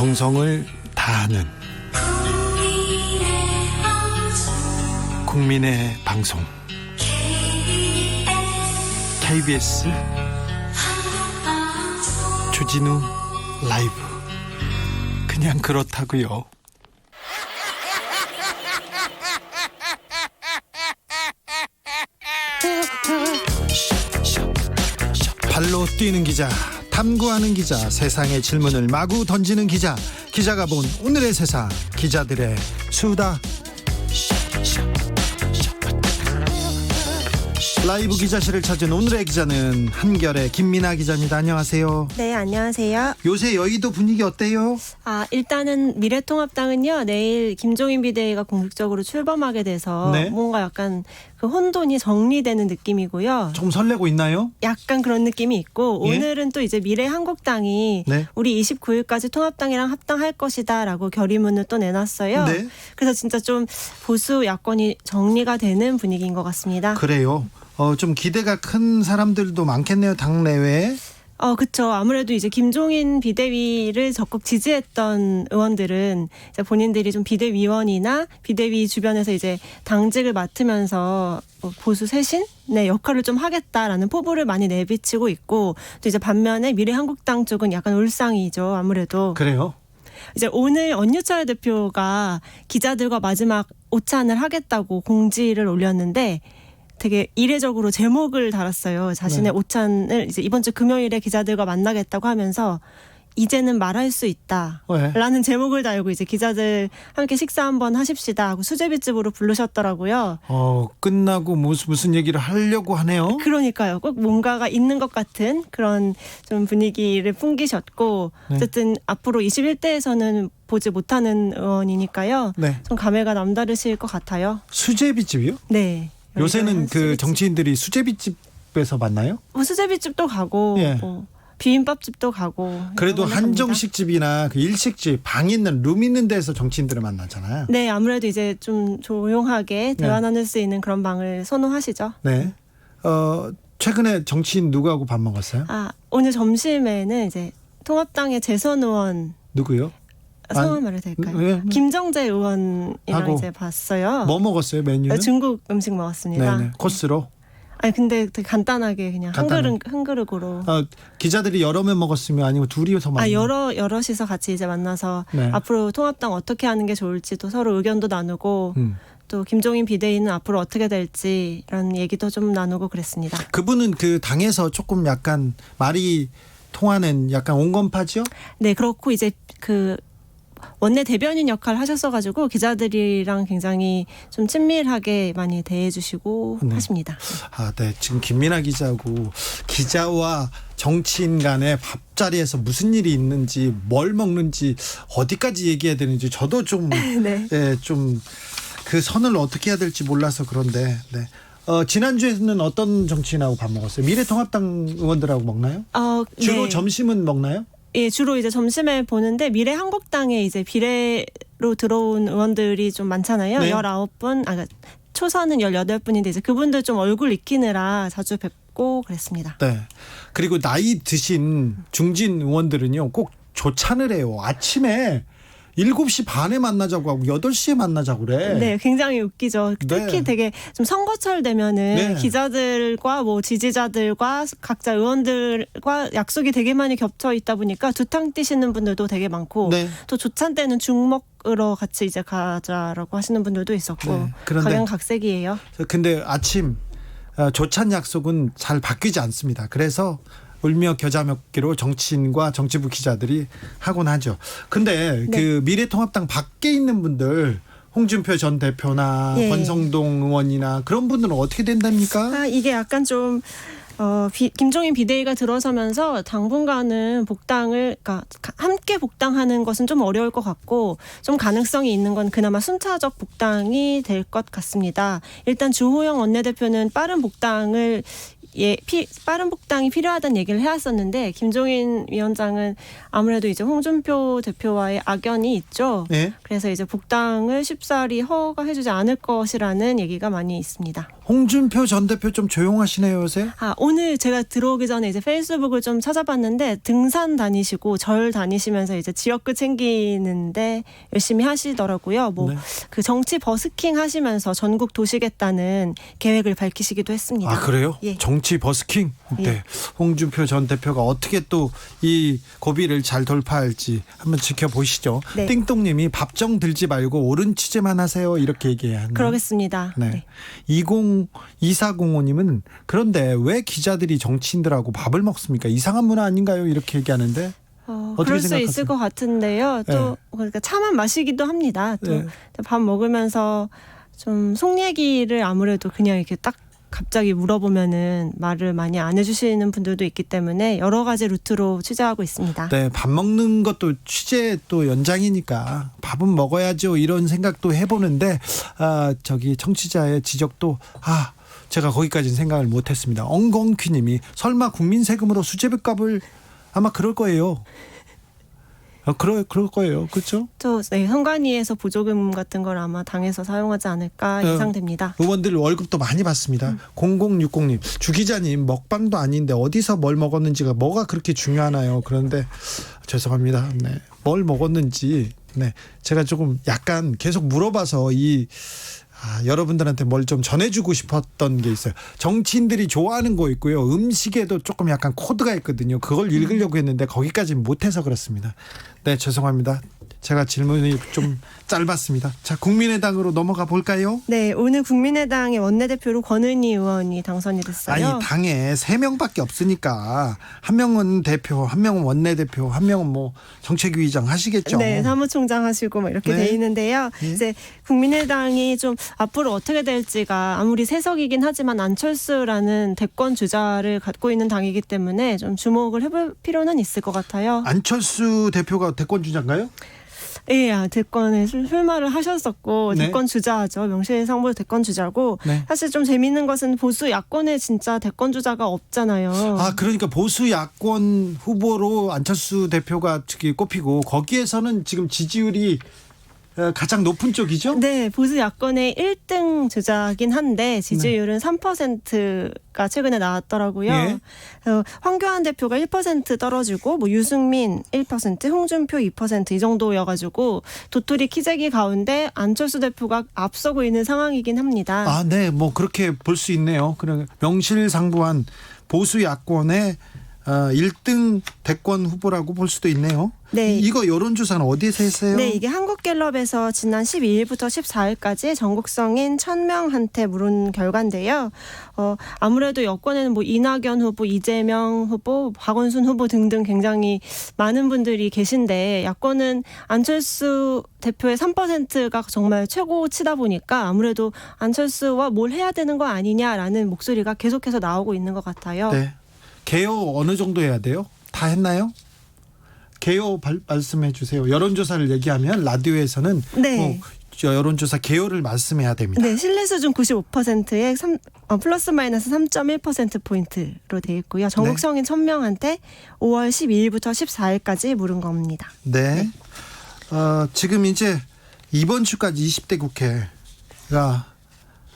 정성을 다하는 국민의 방송 KBS 주진우 라이브. 그냥 그렇다고요. 발로 뛰는 기자, 탐구하는 기자, 세상의 질문을 마구 던지는 기자, 기자가 본 오늘의 세상, 기자들의 수다. 라이브 기자실을 찾은 오늘의 기자는 한결의 김민아 기자입니다. 안녕하세요. 네, 안녕하세요. 요새 여의도 분위기 어때요? 일단은 미래통합당은요, 내일 김종인 비대위가 공식적으로 출범하게 돼서 네. 뭔가 약간 그 혼돈이 정리되는 느낌이고요. 좀 설레고 있나요? 약간 그런 느낌이 있고, 예? 오늘은 또 이제 미래한국당이 네. 우리 29일까지 통합당이랑 합당할 것이다라고 결의문을 또 내놨어요. 네. 그래서 진짜 좀 보수 야권이 정리가 되는 분위기인 것 같습니다. 그래요. 좀 기대가 큰 사람들도 많겠네요, 당내외에. 그쵸. 아무래도 이제 김종인 비대위를 적극 지지했던 의원들은 이제 본인들이 좀 비대위원이나 비대위 주변에서 이제 당직을 맡으면서 보수 쇄신의 역할을 좀 하겠다라는 포부를 많이 내비치고 있고, 또 이제 반면에 미래한국당 쪽은 약간 울상이죠. 아무래도. 그래요? 이제 오늘 언유철 대표가 기자들과 마지막 오찬을 하겠다고 공지를 올렸는데, 되게 이례적으로 제목을 달았어요. 자신의 네. 오찬을 이제 이번 주 금요일에 기자들과 만나겠다고 하면서 이제는 말할 수 있다 라는 제목을 달고 이제 기자들 함께 식사 한번 하십시다 하고 수제비집으로 부르셨더라고요. 끝나고 무슨 얘기를 하려고 하네요. 그러니까요. 꼭 뭔가가 있는 것 같은 그런 좀 분위기를 풍기셨고, 네. 어쨌든 앞으로 21대에서는 보지 못하는 의원이니까요. 네. 좀 감회가 남다르실 것 같아요. 수제비집이요? 네. 요새는 그 수제비집. 정치인들이 수제비집에서 만나요? 수제비집도 가고 예. 비빔밥집도 가고. 그래도 워낙 한정식 집이나 그 일식집, 방 있는 룸 있는 데서 정치인들을 만나잖아요. 네, 아무래도 이제 좀 조용하게 대화 나눌 수 있는 그런 방을 선호하시죠. 네. 최근에 정치인 누구하고 밥 먹었어요? 오늘 점심에는 이제 통합당의 재선 의원, 누구요? 성함 말해도 될까요? 네. 김정재 의원이랑 하고 이제 봤어요. 뭐 먹었어요, 메뉴는? 중국 음식 먹었습니다. 네네. 코스로? 근데 되게 간단하게 그냥 한 그릇으로. 기자들이 여러 명 먹었으면 아니면 둘이서 먹었어요? 여럿이서 같이 이제 만나서 네. 앞으로 통합당 어떻게 하는 게 좋을지도 서로 의견도 나누고, 또 김종인 비대위는 앞으로 어떻게 될지 이런 얘기도 좀 나누고 그랬습니다. 그분은 그 당에서 조금 약간 말이 통하는 약간 온건파죠? 네, 그렇고 이제 그 원내 대변인 역할을 하셨어가지고 기자들이랑 굉장히 좀 친밀하게 많이 대해주시고 네. 하십니다. 네. 지금 김민아 기자하고 기자와 정치인 간의 밥자리에서 무슨 일이 있는지, 뭘 먹는지, 어디까지 얘기해야 되는지 저도 좀, 네. 좀 그 선을 어떻게 해야 될지 몰라서 그런데, 네. 지난주에는 어떤 정치인하고 밥 먹었어요? 미래통합당 의원들하고 먹나요? 주로 네. 점심은 먹나요? 예, 주로 이제 점심에 보는데 미래한국당에 이제 비례로 들어온 의원들이 좀 많잖아요. 네. 19분, 초선은 18분인데 이제 그분들 좀 얼굴 익히느라 자주 뵙고 그랬습니다. 네. 그리고 나이 드신 중진 의원들은요, 꼭 조찬을 해요. 아침에 7시 반에 만나자고 하고 8시에 만나자고 그래. 네, 굉장히 웃기죠. 특히 네. 되게 좀 선거철 되면은 네. 기자들과 뭐 지지자들과 각자 의원들과 약속이 되게 많이 겹쳐 있다 보니까 두탕 뛰시는 분들도 되게 많고, 네. 또 조찬 때는 죽 먹으러 같이 이제 가자라고 하시는 분들도 있었고, 네. 그런데 각양각색이에요. 근데 아침 조찬 약속은 잘 바뀌지 않습니다. 그래서 울며 겨자 먹기로 정치인과 정치부 기자들이 하곤 하죠. 근데 네. 그 미래통합당 밖에 있는 분들, 홍준표 전 대표나 예. 권성동 의원이나 그런 분들은 어떻게 된답니까? 이게 약간 좀 김종인 비대위가 들어서면서 당분간은 복당을, 그러니까 함께 복당하는 것은 좀 어려울 것 같고, 좀 가능성이 있는 건 그나마 순차적 복당이 될 것 같습니다. 일단 주호영 원내대표는 빠른 복당을 빠른 복당이 필요하다는 얘기를 해왔었는데, 김종인 위원장은 아무래도 이제 홍준표 대표와의 악연이 있죠. 네. 그래서 이제 복당을 쉽사리 허가해주지 않을 것이라는 얘기가 많이 있습니다. 홍준표 전 대표 좀 조용하시네요, 요새. 오늘 제가 들어오기 전에 이제 페이스북을 좀 찾아봤는데 등산 다니시고 절 다니시면서 이제 지역구 챙기는데 열심히 하시더라고요. 뭐 네. 그 정치 버스킹 하시면서 전국 도시겠다는 계획을 밝히시기도 했습니다. 아, 그래요? 예. 정치 버스킹? 네. 예. 홍준표 전 대표가 어떻게 또 이 고비를 잘 돌파할지 한번 지켜보시죠. 네. 띵동님이 밥정 들지 말고 옳은 취재만 하세요. 이렇게 얘기하는. 그러겠습니다. 네. 2405님은 그런데 왜 기자들이 정치인들하고 밥을 먹습니까? 이상한 문화 아닌가요? 이렇게 얘기하는데. 어떻게 그럴 수 생각하세요? 있을 것 같은데요. 또 네. 그러니까 차만 마시기도 합니다. 네. 또 밥 먹으면서 좀 속 얘기를 아무래도 그냥 이렇게 딱 갑자기 물어보면은 말을 많이 안 해주시는 분들도 있기 때문에 여러 가지 루트로 취재하고 있습니다. 네, 밥 먹는 것도 취재 또 연장이니까 밥은 먹어야죠. 이런 생각도 해보는데 저기 청취자의 지적도 제가 거기까지는 생각을 못했습니다. 엉겅퀴님이 설마 국민 세금으로 수제비값을 아마 그럴 거예요. 그럴 거예요. 그렇죠? 또 선관위에서 보조금 같은 걸 아마 당에서 사용하지 않을까 예상됩니다. 의원들 월급도 많이 받습니다. 0060님 주 기자님 먹방도 아닌데 어디서 뭘 먹었는지가 뭐가 그렇게 중요하나요? 그런데 죄송합니다. 네, 뭘 먹었는지 제가 조금 약간 계속 물어봐서 여러분들한테 뭘 좀 전해주고 싶었던 게 있어요. 정치인들이 좋아하는 거 있고요. 음식에도 조금 약간 코드가 있거든요. 그걸 읽으려고 했는데 거기까지는 못해서 그렇습니다. 네, 죄송합니다. 제가 질문이 좀 짧았습니다. 자, 국민의당으로 넘어가 볼까요? 네, 오늘 국민의당의 원내대표로 권은희 의원이 당선이 됐어요. 아니, 당에 3명밖에 없으니까 한 명은 대표, 한 명은 원내대표, 한 명은 뭐 정책위의장 하시겠죠. 네, 사무총장 하시고 뭐 이렇게 네. 돼 있는데요. 예. 이제 국민의당이 좀 앞으로 어떻게 될지가 아무리 세석이긴 하지만 안철수라는 대권 주자를 갖고 있는 당이기 때문에 좀 주목을 해볼 필요는 있을 것 같아요. 안철수 대표가 대권 주자인가요? 예, 대권에 출마를 하셨었고 네. 대권 주자죠. 명실상부 대권 주자고 네. 사실 좀 재미있는 것은 보수 야권에 진짜 대권 주자가 없잖아요. 그러니까 보수 야권 후보로 안철수 대표가 꼽히고 거기에서는 지금 지지율이 가장 높은 쪽이죠? 네, 보수 야권의 1등 주자긴 한데 지지율은 3%가 최근에 나왔더라고요. 예. 황교안 대표가 1% 떨어지고 뭐 유승민 1%, 홍준표 2% 이 정도여가지고 도토리 키재기 가운데 안철수 대표가 앞서고 있는 상황이긴 합니다. 네, 뭐 그렇게 볼 수 있네요. 그래 명실상부한 보수 야권의 1등 대권 후보라고 볼 수도 있네요. 네. 이거 여론조사는 어디서 했어요? 네, 이게 한국갤럽에서 지난 12일부터 14일까지 전국성인 1,000명한테 물은 결과인데요. 아무래도 여권에는 뭐 이낙연 후보, 이재명 후보, 박원순 후보 등등 굉장히 많은 분들이 계신데 야권은 안철수 대표의 3%가 정말 최고치다 보니까 아무래도 안철수와 뭘 해야 되는 거 아니냐라는 목소리가 계속해서 나오고 있는 것 같아요. 네. 개요 어느 정도 해야 돼요? 다 했나요? 개요 말씀해 주세요. 여론조사를 얘기하면 라디오에서는 네. 여론조사 개요를 말씀해야 됩니다. 네, 신뢰 수준 95%에 플러스 마이너스 3.1%포인트로 돼 있고요. 전국 성인 1,000명한테 5월 12일부터 14일까지 물은 겁니다. 네. 지금 이제 이번 주까지 20대 국회가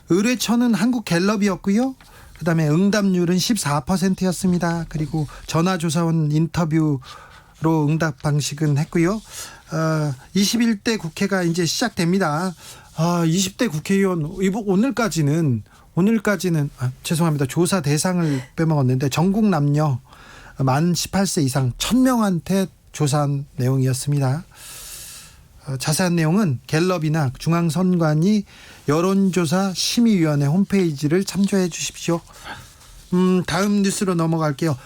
의뢰처는 한국갤럽이었고요. 그다음에 응답률은 14%였습니다. 그리고 전화조사원 인터뷰로 응답 방식은 했고요. 21대 국회가 이제 시작됩니다. 20대 국회의원 오늘까지는 죄송합니다. 조사 대상을 빼먹었는데 전국 남녀 만 18세 이상 1,000명한테 조사한 내용이었습니다. 자세한 내용은 갤럽이나 중앙선관위 여론조사 심의위원회 홈페이지를 참조해 주십시오. 다음 뉴스로 넘어갈게요.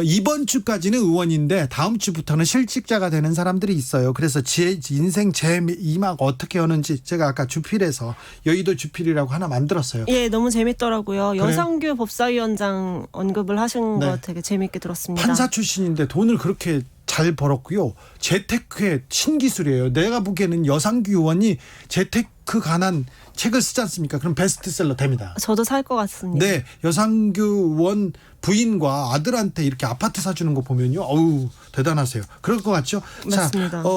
이번 주까지는 의원인데 다음 주부터는 실직자가 되는 사람들이 있어요. 그래서 인생 제2막 어떻게 하는지 제가 아까 주필에서 여의도 주필이라고 하나 만들었어요. 예, 너무 재밌더라고요. 그래요? 여상규 법사위원장 언급을 하신 네. 거 되게 재밌게 들었습니다. 판사 출신인데 돈을 그렇게 잘 벌었고요. 재테크의 신기술이에요. 내가 보기에는 여상규 의원이 재테크 관한 책을 쓰지 않습니까? 그럼 베스트셀러 됩니다. 저도 살 것 같습니다. 네, 여상규 의원 부인과 아들한테 이렇게 아파트 사주는 거 보면요, 어우 대단하세요. 그럴 것 같죠? 맞습니다. 자,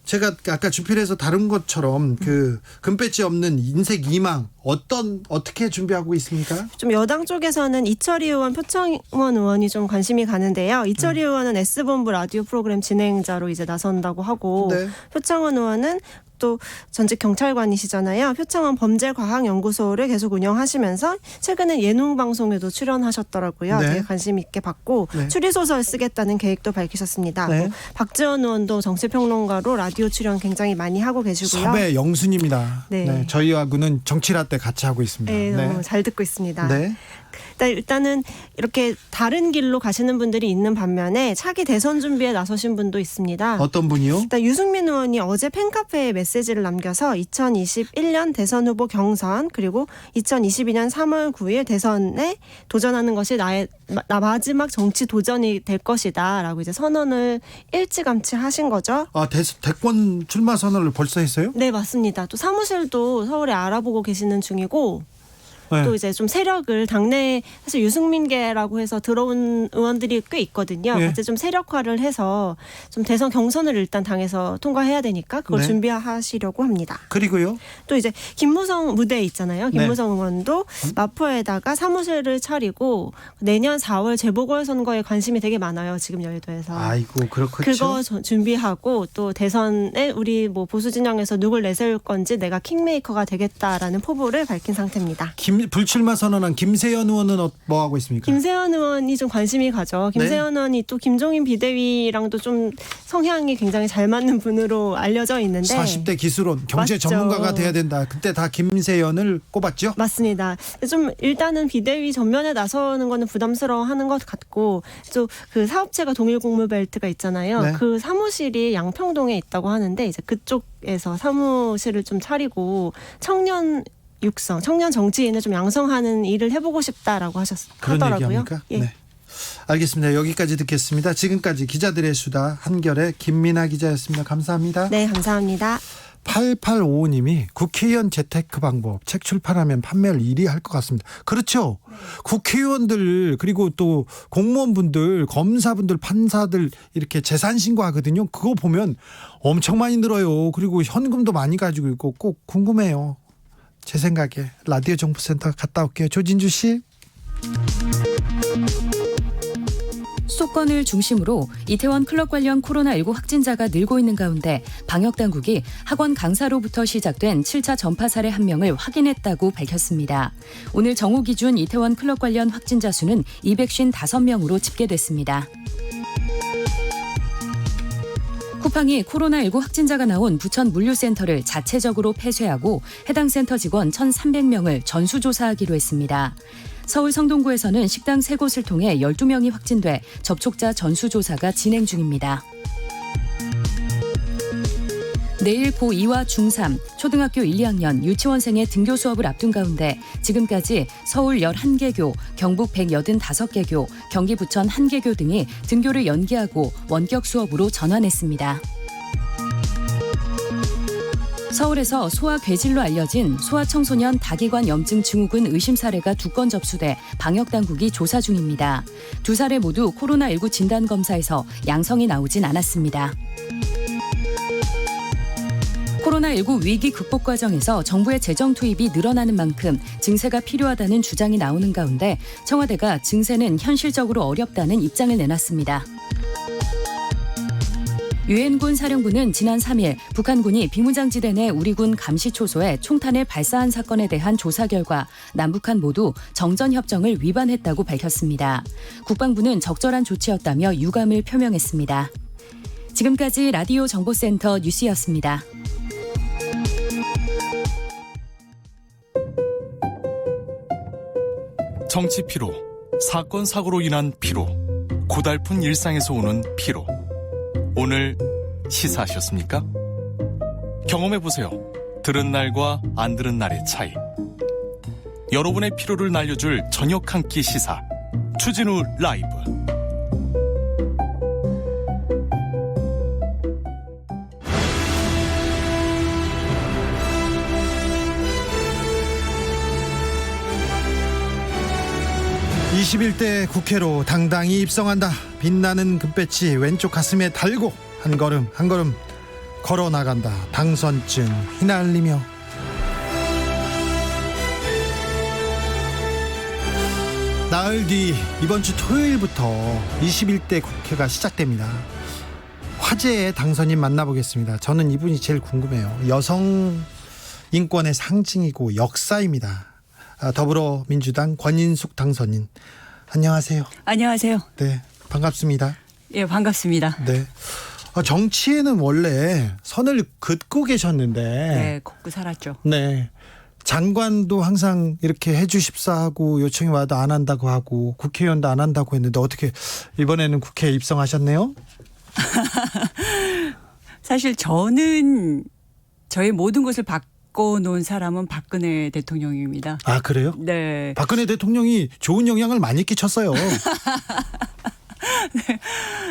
제가 아까 주필에서 다룬 것처럼 그 금배지 없는 인생 희망 어떻게 준비하고 있습니까? 좀 여당 쪽에서는 이철희 의원, 표창원 의원이 좀 관심이 가는데요. 이철희 의원은 S본부 라디오 프로그램 진행자로 이제 나선다고 하고, 네. 표창원 의원은 또 전직 경찰관이시잖아요. 표창원 범죄과학연구소를 계속 운영하시면서 최근에 예능 방송에도 출연하셨더라고요. 네. 되게 관심 있게 봤고 네. 추리소설 쓰겠다는 계획도 밝히셨습니다. 네. 박지원 의원도 정치평론가로 라디오 출연 굉장히 많이 하고 계시고요. 섭외 영순입니다. 네. 네, 저희하고는 정치라떼 같이 하고 있습니다. 네, 너무 잘 듣고 있습니다. 네. 일단은 이렇게 다른 길로 가시는 분들이 있는 반면에 차기 대선 준비에 나서신 분도 있습니다. 어떤 분이요? 일단 유승민 의원이 어제 팬카페에 메시지를 남겨서 2021년 대선 후보 경선 그리고 2022년 3월 9일 대선에 도전하는 것이 나의 마지막 정치 도전이 될 것이다라고 이제 선언을 일찌감치 하신 거죠. 아, 대권 출마 선언을 벌써 했어요? 네, 맞습니다. 또 사무실도 서울에 알아보고 계시는 중이고, 네. 또 이제 좀 세력을 당내에 사실 유승민계라고 해서 들어온 의원들이 꽤 있거든요. 예. 같이 좀 세력화를 해서 좀 대선 경선을 일단 당에서 통과해야 되니까 그걸 네. 준비하시려고 합니다. 그리고요? 또 이제 김무성 무대 있잖아요. 네. 김무성 의원도 마포에다가 사무실을 차리고 내년 4월 재보궐선거에 관심이 되게 많아요. 지금 여의도에서. 아이고 그렇겠죠. 그거 준비하고 또 대선에 우리 뭐 보수 진영에서 누굴 내세울 건지 내가 킹메이커가 되겠다라는 포부를 밝힌 상태입니다. 불출마 선언한 김세연 의원은 뭐 하고 있습니까? 김세연 의원이 좀 관심이 가죠. 김세연 의원이 또 김종인 비대위랑도 좀 성향이 굉장히 잘 맞는 분으로 알려져 있는데 40대 기술원 경제 맞죠. 전문가가 돼야 된다. 그때 다 김세연을 꼽았죠? 맞습니다. 좀 일단은 비대위 전면에 나서는 거는 부담스러워하는 것 같고 또 그 사업체가 동일공무벨트가 있잖아요. 네. 그 사무실이 양평동에 있다고 하는데 이제 그쪽에서 사무실을 좀 차리고 청년 정치인을 좀 양성하는 일을 해보고 싶다라고 그런 하더라고요. 얘기합니까? 예. 네. 알겠습니다. 여기까지 듣겠습니다. 지금까지 기자들의 수다 한결의 김민아 기자였습니다. 감사합니다. 네, 감사합니다. 8855님이 국회의원 재테크 방법 책 출판하면 판매를 1위 할 것 같습니다. 그렇죠. 네. 국회의원들 그리고 또 공무원분들 검사분들 판사들 이렇게 재산 신고하거든요. 그거 보면 엄청 많이 늘어요. 그리고 현금도 많이 가지고 있고 꼭 궁금해요. 제 생각에 라디오 정보센터 갔다 올게요. 조진주 씨. 수도권을 중심으로 이태원 클럽 관련 코로나19 확진자가 늘고 있는 가운데 방역당국이 학원 강사로부터 시작된 7차 전파 사례 1명을 확인했다고 밝혔습니다. 오늘 정오 기준 이태원 클럽 관련 확진자 수는 255명으로 집계됐습니다. 쿠팡이 코로나19 확진자가 나온 부천 물류센터를 자체적으로 폐쇄하고 해당 센터 직원 1,300명을 전수조사하기로 했습니다. 서울 성동구에서는 식당 3곳을 통해 12명이 확진돼 접촉자 전수조사가 진행 중입니다. 내일 고2와 중3, 초등학교 1, 2학년 유치원생의 등교 수업을 앞둔 가운데 지금까지 서울 11개교, 경북 185개교, 경기 부천 1개교 등이 등교를 연기하고 원격 수업으로 전환했습니다. 서울에서 소아 괴질로 알려진 소아청소년 다기관 염증 증후군 의심 사례가 2건 접수돼 방역당국이 조사 중입니다. 2사례 모두 코로나19 진단검사에서 양성이 나오진 않았습니다. 코로나19 위기 극복 과정에서 정부의 재정 투입이 늘어나는 만큼 증세가 필요하다는 주장이 나오는 가운데 청와대가 증세는 현실적으로 어렵다는 입장을 내놨습니다. 유엔군 사령부는 지난 3일 북한군이 비무장지대 내 우리 군 감시초소에 총탄을 발사한 사건에 대한 조사 결과 남북한 모두 정전협정을 위반했다고 밝혔습니다. 국방부는 적절한 조치였다며 유감을 표명했습니다. 지금까지 라디오 정보센터 뉴스였습니다. 정치 피로, 사건 사고로 인한 피로, 고달픈 일상에서 오는 피로. 오늘 시사하셨습니까? 경험해보세요. 들은 날과 안 들은 날의 차이. 여러분의 피로를 날려줄 저녁 한 끼 시사. 추진우 라이브. 21대 국회로 당당히 입성한다. 빛나는 금배지 왼쪽 가슴에 달고 한 걸음 한 걸음 걸어 나간다. 당선증 휘날리며. 나흘 뒤 이번 주 토요일부터 21대 국회가 시작됩니다. 화제의 당선인 만나보겠습니다. 저는 이분이 제일 궁금해요. 여성 인권의 상징이고 역사입니다. 더불어민주당 권인숙 당선인. 안녕하세요. 안녕하세요. 네, 반갑습니다. 예, 반갑습니다. 네. 정치에는 원래 선을 긋고 계셨는데, 네, 걷고 살았죠. 네. 장관도 항상 이렇게 해주십사 하고 요청이 와도 안 한다고 하고 국회의원도 안 한다고 했는데 어떻게 이번에는 국회에 입성하셨네요? 사실 저는 저의 모든 것을 바꿔놓은 사람은 박근혜 대통령입니다. 아, 그래요? 네. 박근혜 대통령이 좋은 영향을 많이 끼쳤어요.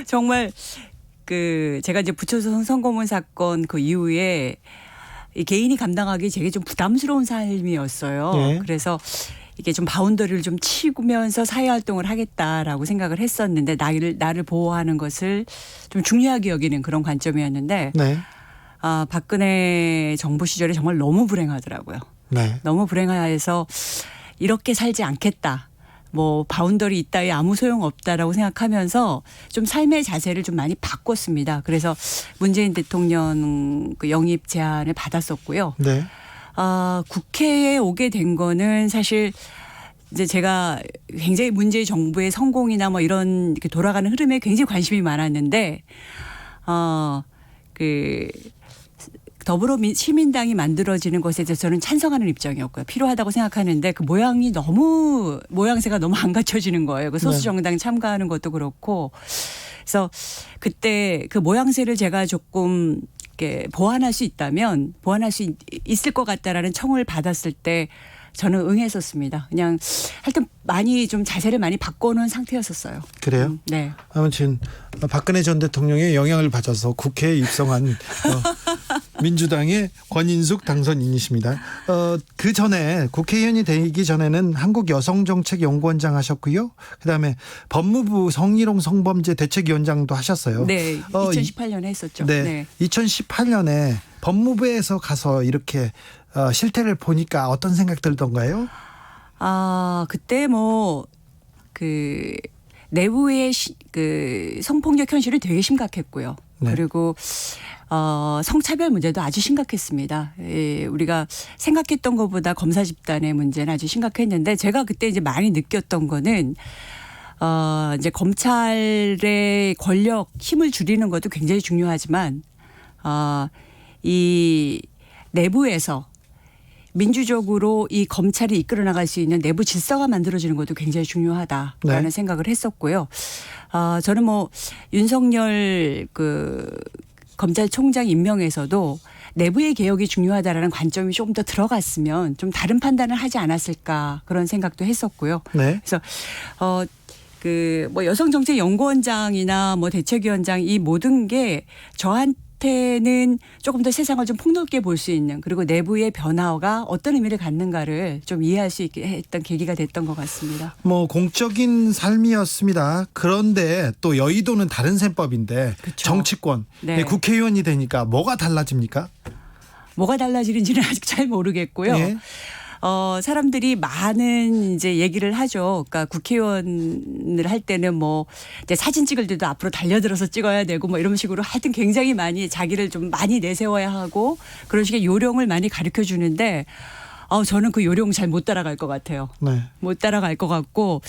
정말 제가 이제 부처성 선거문 사건 그 이후에 이 개인이 감당하기 되게 좀 부담스러운 삶이었어요. 네. 그래서 이게 좀 바운더리를 좀 치면서 사회활동을 하겠다라고 생각을 했었는데 나를 보호하는 것을 좀 중요하게 여기는 그런 관점이었는데 네. 박근혜 정부 시절에 정말 너무 불행하더라고요. 네. 너무 불행해서 이렇게 살지 않겠다. 뭐 바운더리 있다에 아무 소용 없다라고 생각하면서 좀 삶의 자세를 좀 많이 바꿨습니다. 그래서 문재인 대통령 그 영입 제안을 받았었고요. 네. 국회에 오게 된 거는 사실 이제 제가 굉장히 문재인 정부의 성공이나 뭐 이런 이렇게 돌아가는 흐름에 굉장히 관심이 많았는데 시민당이 만들어지는 것에 대해서 저는 찬성하는 입장이었고요. 필요하다고 생각하는데 그 모양새가 너무 안 갖춰지는 거예요. 그 소수 정당 참가하는 것도 그렇고. 그래서 그때 그 모양새를 제가 조금 이렇게 보완할 수 있을 것 같다라는 청을 받았을 때 저는 응했었습니다. 그냥 하여튼 많이 좀 자세를 많이 바꿔놓은 상태였었어요. 그래요? 네. 아무튼 박근혜 전 대통령의 영향을 받아서 국회에 입성한 민주당의 권인숙 당선인이십니다. 그 전에 국회의원이 되기 전에는 한국여성정책연구원장 하셨고요. 그다음에 법무부 성희롱 성범죄 대책위원장도 하셨어요. 네. 2018년에 했었죠. 네. 2018년에 법무부에서 가서 이렇게 실태를 보니까 어떤 생각 들던가요? 그때 내부의 성폭력 현실이 되게 심각했고요. 네. 그리고 성차별 문제도 아주 심각했습니다. 우리가 생각했던 것보다 검사 집단의 문제는 아주 심각했는데 제가 그때 이제 많이 느꼈던 거는 이제 검찰의 권력 힘을 줄이는 것도 굉장히 중요하지만 이 내부에서 민주적으로 이 검찰이 이끌어 나갈 수 있는 내부 질서가 만들어지는 것도 굉장히 중요하다라는 네. 생각을 했었고요. 저는 윤석열 검찰총장 임명에서도 내부의 개혁이 중요하다라는 관점이 조금 더 들어갔으면 좀 다른 판단을 하지 않았을까 그런 생각도 했었고요. 네. 그래서 여성정책연구원장이나 대책위원장 이 모든 게 저한테는 조금 더 세상을 좀 폭넓게 볼 수 있는 그리고 내부의 변화가 어떤 의미를 갖는가를 좀 이해할 수 있게 했던 계기가 됐던 것 같습니다. 공적인 삶이었습니다. 그런데 또 여의도는 다른 셈법인데 그쵸. 정치권 네. 국회의원이 되니까 뭐가 달라집니까? 뭐가 달라지는지는 아직 잘 모르겠고요. 네. 사람들이 많은 이제 얘기를 하죠. 그러니까 국회의원을 할 때는 이제 사진 찍을 때도 앞으로 달려들어서 찍어야 되고 이런 식으로 하여튼 굉장히 많이 자기를 좀 많이 내세워야 하고 그런 식의 요령을 많이 가르쳐 주는데 저는 그 요령 잘 못 따라갈 것 같아요. 네. 못 따라갈 것 같고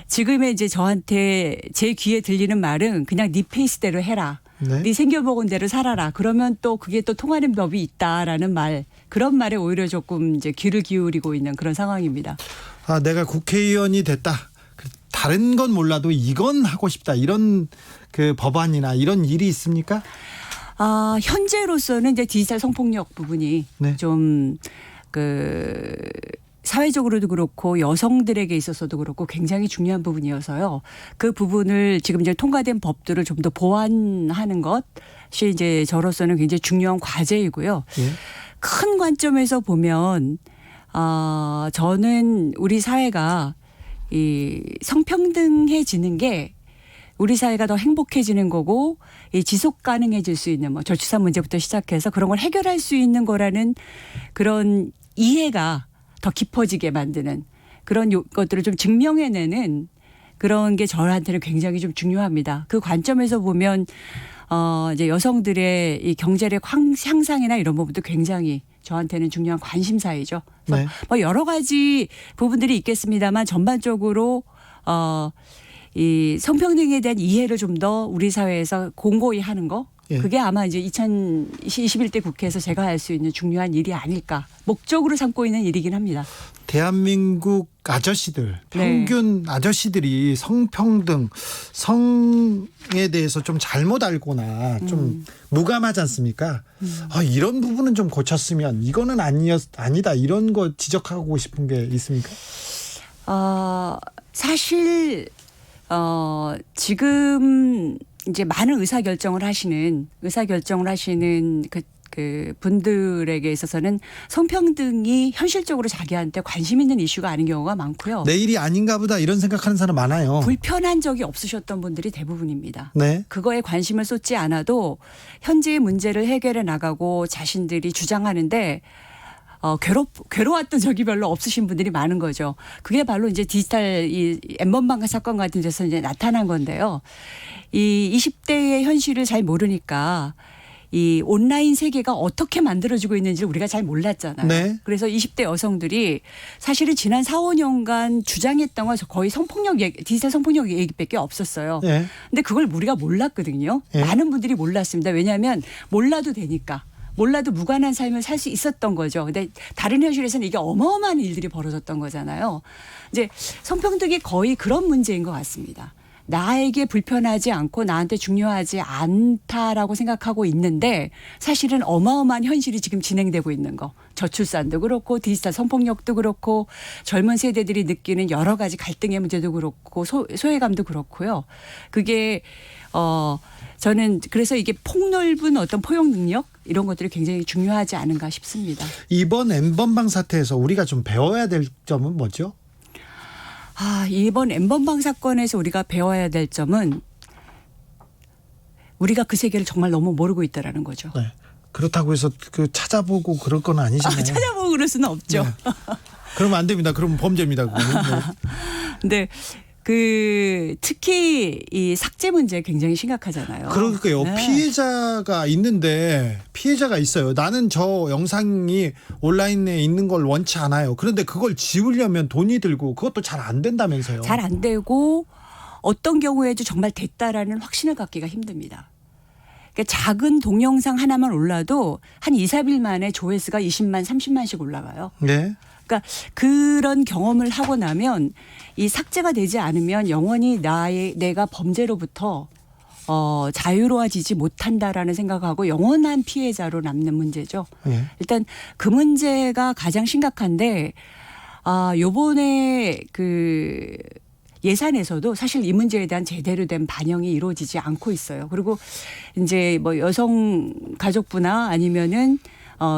지금의 이제 저한테 제 귀에 들리는 말은 그냥 네 페이스대로 해라. 네. 네 생겨먹은 대로 살아라. 그러면 또 그게 또 통하는 법이 있다라는 말. 그런 말에 오히려 조금 이제 귀를 기울이고 있는 그런 상황입니다. 내가 국회의원이 됐다. 다른 건 몰라도 이건 하고 싶다. 이런 법안이나 이런 일이 있습니까? 현재로서는 이제 디지털 성폭력 부분이 네. 좀 사회적으로도 그렇고 여성들에게 있어서도 그렇고 굉장히 중요한 부분이어서요. 그 부분을 지금 이제 통과된 법들을 좀 더 보완하는 것이 이제 저로서는 굉장히 중요한 과제이고요. 예. 큰 관점에서 보면 저는 우리 사회가 이 성평등해지는 게 우리 사회가 더 행복해지는 거고 이 지속 가능해질 수 있는 뭐 저출산 문제부터 시작해서 그런 걸 해결할 수 있는 거라는 그런 이해가 더 깊어지게 만드는 그런 것들을 좀 증명해내는 그런 게 저한테는 굉장히 좀 중요합니다. 그 관점에서 보면 이제 여성들의 이 경제력 향상이나 이런 부분도 굉장히 저한테는 중요한 관심사이죠. 그래서 네. 뭐 여러 가지 부분들이 있겠습니다만 전반적으로 이 성평등에 대한 이해를 좀 더 우리 사회에서 공고히 하는 거. 예. 그게 아마 이제 2021대 국회에서 제가 할 수 있는 중요한 일이 아닐까. 목적으로 삼고 있는 일이긴 합니다. 대한민국 아저씨들, 네. 평균 아저씨들이 성평등, 성에 대해서 좀 잘못 알거나 좀 무감하지 않습니까? 이런 부분은 좀 고쳤으면 이거는 아니다 이런 거 지적하고 싶은 게 있습니까? 사실 지금 이제 많은 의사결정을 하시는 그 분들에게 있어서는 성평등이 현실적으로 자기한테 관심 있는 이슈가 아닌 경우가 많고요. 내일이 아닌가 보다 이런 생각하는 사람 많아요. 불편한 적이 없으셨던 분들이 대부분입니다. 네. 그거에 관심을 쏟지 않아도 현재의 문제를 해결해 나가고 자신들이 주장하는데 괴로웠던 적이 별로 없으신 분들이 많은 거죠. 그게 바로 이제 디지털 이 N번방가 사건 같은 데서 이제 나타난 건데요. 이 20대의 현실을 잘 모르니까 이 온라인 세계가 어떻게 만들어지고 있는지를 우리가 잘 몰랐잖아요. 네. 그래서 20대 여성들이 사실은 지난 4, 5년간 주장했던 건 거의 디지털 성폭력 얘기밖에 없었어요. 예. 근데 그걸 우리가 몰랐거든요. 예. 많은 분들이 몰랐습니다. 왜냐하면 몰라도 되니까. 몰라도 무관한 삶을 살 수 있었던 거죠. 근데 다른 현실에서는 이게 어마어마한 일들이 벌어졌던 거잖아요. 이제 성평등이 거의 그런 문제인 것 같습니다. 나에게 불편하지 않고 나한테 중요하지 않다라고 생각하고 있는데 사실은 어마어마한 현실이 지금 진행되고 있는 거. 저출산도 그렇고 디지털 성폭력도 그렇고 젊은 세대들이 느끼는 여러 가지 갈등의 문제도 그렇고 소외감도 그렇고요. 그게 저는 그래서 이게 폭넓은 어떤 포용 능력 이런 것들이 굉장히 중요하지 않은가 싶습니다. 이번 N번방 사태에서 우리가 좀 배워야 될 점은 뭐죠? 이번 N번방 사건에서 우리가 배워야 될 점은 우리가 그 세계를 정말 너무 모르고 있다라는 거죠. 네. 그렇다고 해서 그 찾아보고 그럴 건 아니잖아요. 찾아보고 그럴 수는 없죠. 네. 그러면 안 됩니다. 그러면 범죄입니다. 그거는. 근데 특히 이 삭제 문제 굉장히 심각하잖아요. 그러니까요. 네. 피해자가 있는데 피해자가 있어요. 나는 저 영상이 온라인에 있는 걸 원치 않아요. 그런데 그걸 지우려면 돈이 들고 그것도 잘 안 된다면서요. 잘 안 되고 어떤 경우에도 정말 됐다라는 확신을 갖기가 힘듭니다. 그러니까 작은 동영상 하나만 올라도 한 2, 3일 만에 조회수가 20만, 30만씩 올라가요. 네. 그러니까 그런 경험을 하고 나면 이 삭제가 되지 않으면 영원히 내가 범죄로부터 자유로워지지 못한다라는 생각하고 영원한 피해자로 남는 문제죠. 네. 일단 그 문제가 가장 심각한데 요번에 그 예산에서도 사실 이 문제에 대한 제대로 된 반영이 이루어지지 않고 있어요. 그리고 이제 뭐 여성가족부나 아니면은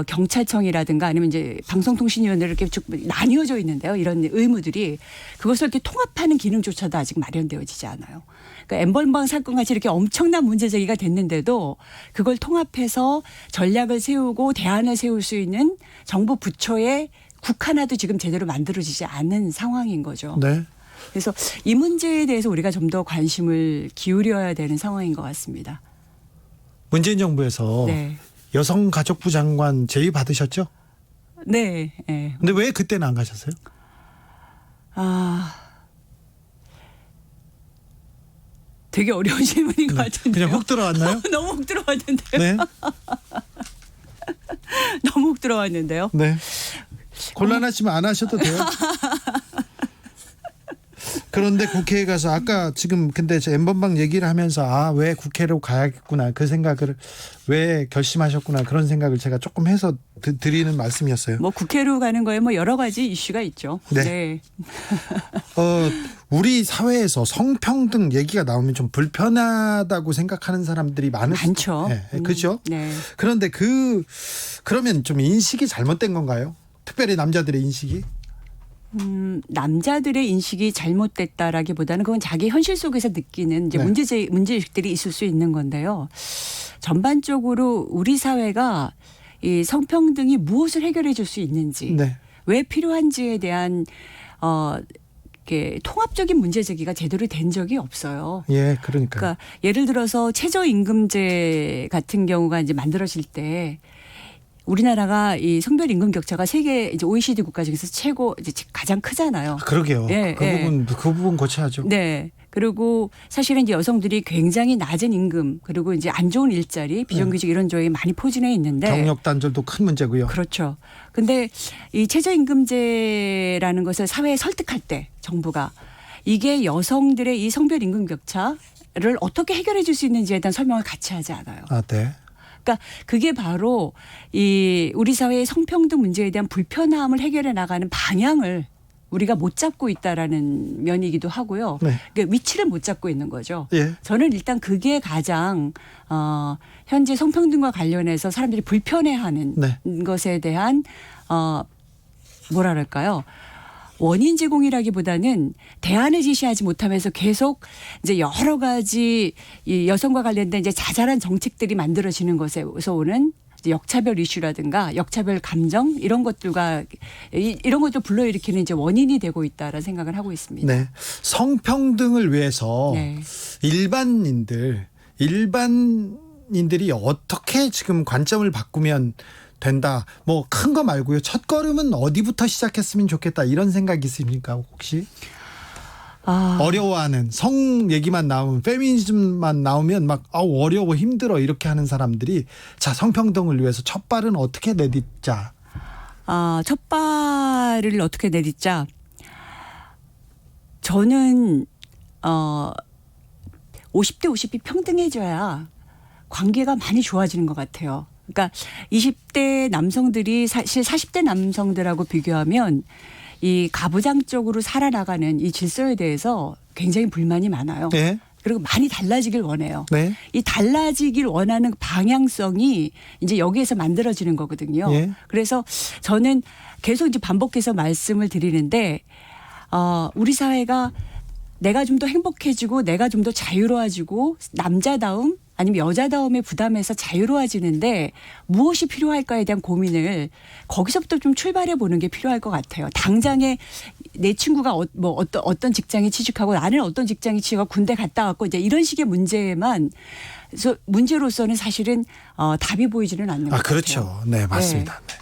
경찰청이라든가 아니면 이제 방송통신위원회를 이렇게 쭉 나뉘어져 있는데요. 이런 의무들이 그것을 이렇게 통합하는 기능조차도 아직 마련되어지지 않아요. 그러니까 N번방 사건 같이 이렇게 엄청난 문제 제기가 됐는데도 그걸 통합해서 전략을 세우고 대안을 세울 수 있는 정부 부처의 국 하나도 지금 제대로 만들어지지 않은 상황인 거죠. 네. 그래서 이 문제에 대해서 우리가 좀 더 관심을 기울여야 되는 상황인 것 같습니다. 문재인 정부에서 네. 여성가족부 장관 제의 받으셨죠? 네. 네. 근데 왜 그때는 안 가셨어요? 되게 어려운 질문인 것 같은데요. 그냥 훅 들어왔나요? 너무 훅 들어왔는데요. 네. 너무 훅 들어왔는데요. 네. 곤란하시면 안 하셔도 돼요. 그런데 국회에 가서 아까 지금 근데 저 N번방 얘기를 하면서 왜 국회로 가야겠구나 그 생각을 왜 결심하셨구나 그런 생각을 제가 조금 해서 드리는 말씀이었어요. 뭐 국회로 가는 거에 뭐 여러 가지 이슈가 있죠. 네. 네. 우리 사회에서 성평등 얘기가 나오면 좀 불편하다고 생각하는 사람들이 많죠. 네, 그렇죠. 네. 그런데 그러면 좀 인식이 잘못된 건가요? 특별히 남자들의 인식이? 남자들의 인식이 잘못됐다라기보다는 그건 자기 현실 속에서 느끼는 이제 네. 문제의식들이 있을 수 있는 건데요. 전반적으로 우리 사회가 이 성평등이 무엇을 해결해 줄 수 있는지 네. 왜 필요한지에 대한 이렇게 통합적인 문제 제기가 제대로 된 적이 없어요. 예, 그러니까. 그러니까 예를 들어서 최저임금제 같은 경우가 이제 만들어질 때 우리나라가 이 성별 임금 격차가 세계 이제 OECD 국가 중에서 최고 이제 가장 크잖아요. 그러게요. 예, 그 부분 고쳐야죠. 네. 그리고 사실은 이제 여성들이 굉장히 낮은 임금 그리고 이제 안 좋은 일자리, 비정규직 이런 조에 많이 포진해 있는데 경력 단절도 큰 문제고요. 그렇죠. 근데 이 최저임금제라는 것을 사회에 설득할 때 정부가 이게 여성들의 이 성별 임금 격차를 어떻게 해결해 줄 수 있는지에 대한 설명을 같이 하지 않아요. 아, 네. 그러니까 그게 바로 이 우리 사회의 성평등 문제에 대한 불편함을 해결해 나가는 방향을 우리가 못 잡고 있다라는 면이기도 하고요. 네. 그러니까 위치를 못 잡고 있는 거죠. 예. 저는 일단 그게 가장 현재 성평등과 관련해서 사람들이 불편해하는 네. 것에 대한 뭐랄까요? 원인 제공이라기보다는 대안을 제시하지 못하면서 계속 이제 여러 가지 이 여성과 관련된 이제 자잘한 정책들이 만들어지는 것에서 오는 이제 역차별 이슈라든가 역차별 감정 이런 것들과 이런 것들 불러일으키는 이제 원인이 되고 있다라는 생각을 하고 있습니다. 네. 성평등을 위해서 네. 일반인들이 어떻게 지금 관점을 바꾸면 된다. 뭐 큰 거 말고요. 첫 걸음은 어디부터 시작했으면 좋겠다. 이런 생각이 있습니까? 혹시? 어려워하는 성 얘기만 나오면 페미니즘만 나오면 막 어려워 힘들어 이렇게 하는 사람들이 자 성평등을 위해서 첫 발은 어떻게 내딛자. 첫 발을 어떻게 내딛자. 저는 50대 50이 평등해져야 관계가 많이 좋아지는 것 같아요. 그러니까 20대 남성들이 사실 40대 남성들하고 비교하면 이 가부장적으로 살아나가는 이 질서에 대해서 굉장히 불만이 많아요. 네. 그리고 많이 달라지길 원해요. 네. 이 달라지길 원하는 방향성이 이제 여기에서 만들어지는 거거든요. 예. 그래서 저는 계속 이제 반복해서 말씀을 드리는데 우리 사회가 내가 좀 더 행복해지고 내가 좀 더 자유로워지고 남자다움 아니면 여자다움의 부담에서 자유로워지는데 무엇이 필요할까에 대한 고민을 거기서부터 좀 출발해 보는 게 필요할 것 같아요. 당장에 내 친구가 어떤 직장에 취직하고 나는 어떤 직장에 취직하고 군대 갔다 왔고 이제 이런 식의 문제로서는 사실은 답이 보이지는 않는 것 그렇죠. 같아요. 네, 맞습니다. 네.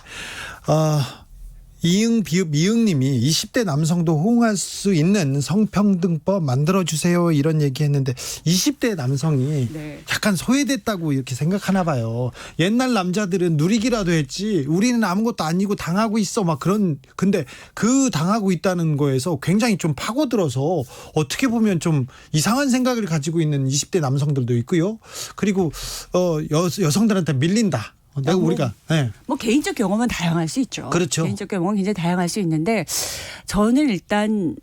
미응님이 20대 남성도 호응할 수 있는 성평등법 만들어주세요 이런 얘기했는데 20대 남성이 네. 약간 소외됐다고 이렇게 생각하나 봐요. 옛날 남자들은 누리기라도 했지 우리는 아무것도 아니고 당하고 있어 막 그런 근데 그 당하고 있다는 거에서 굉장히 좀 파고들어서 어떻게 보면 좀 이상한 생각을 가지고 있는 20대 남성들도 있고요. 그리고 여성들한테 밀린다. 우리가 네. 뭐 개인적 경험은 다양할 수 있죠. 그렇죠. 개인적 경험은 굉장히 다양할 수 있는데 저는 일단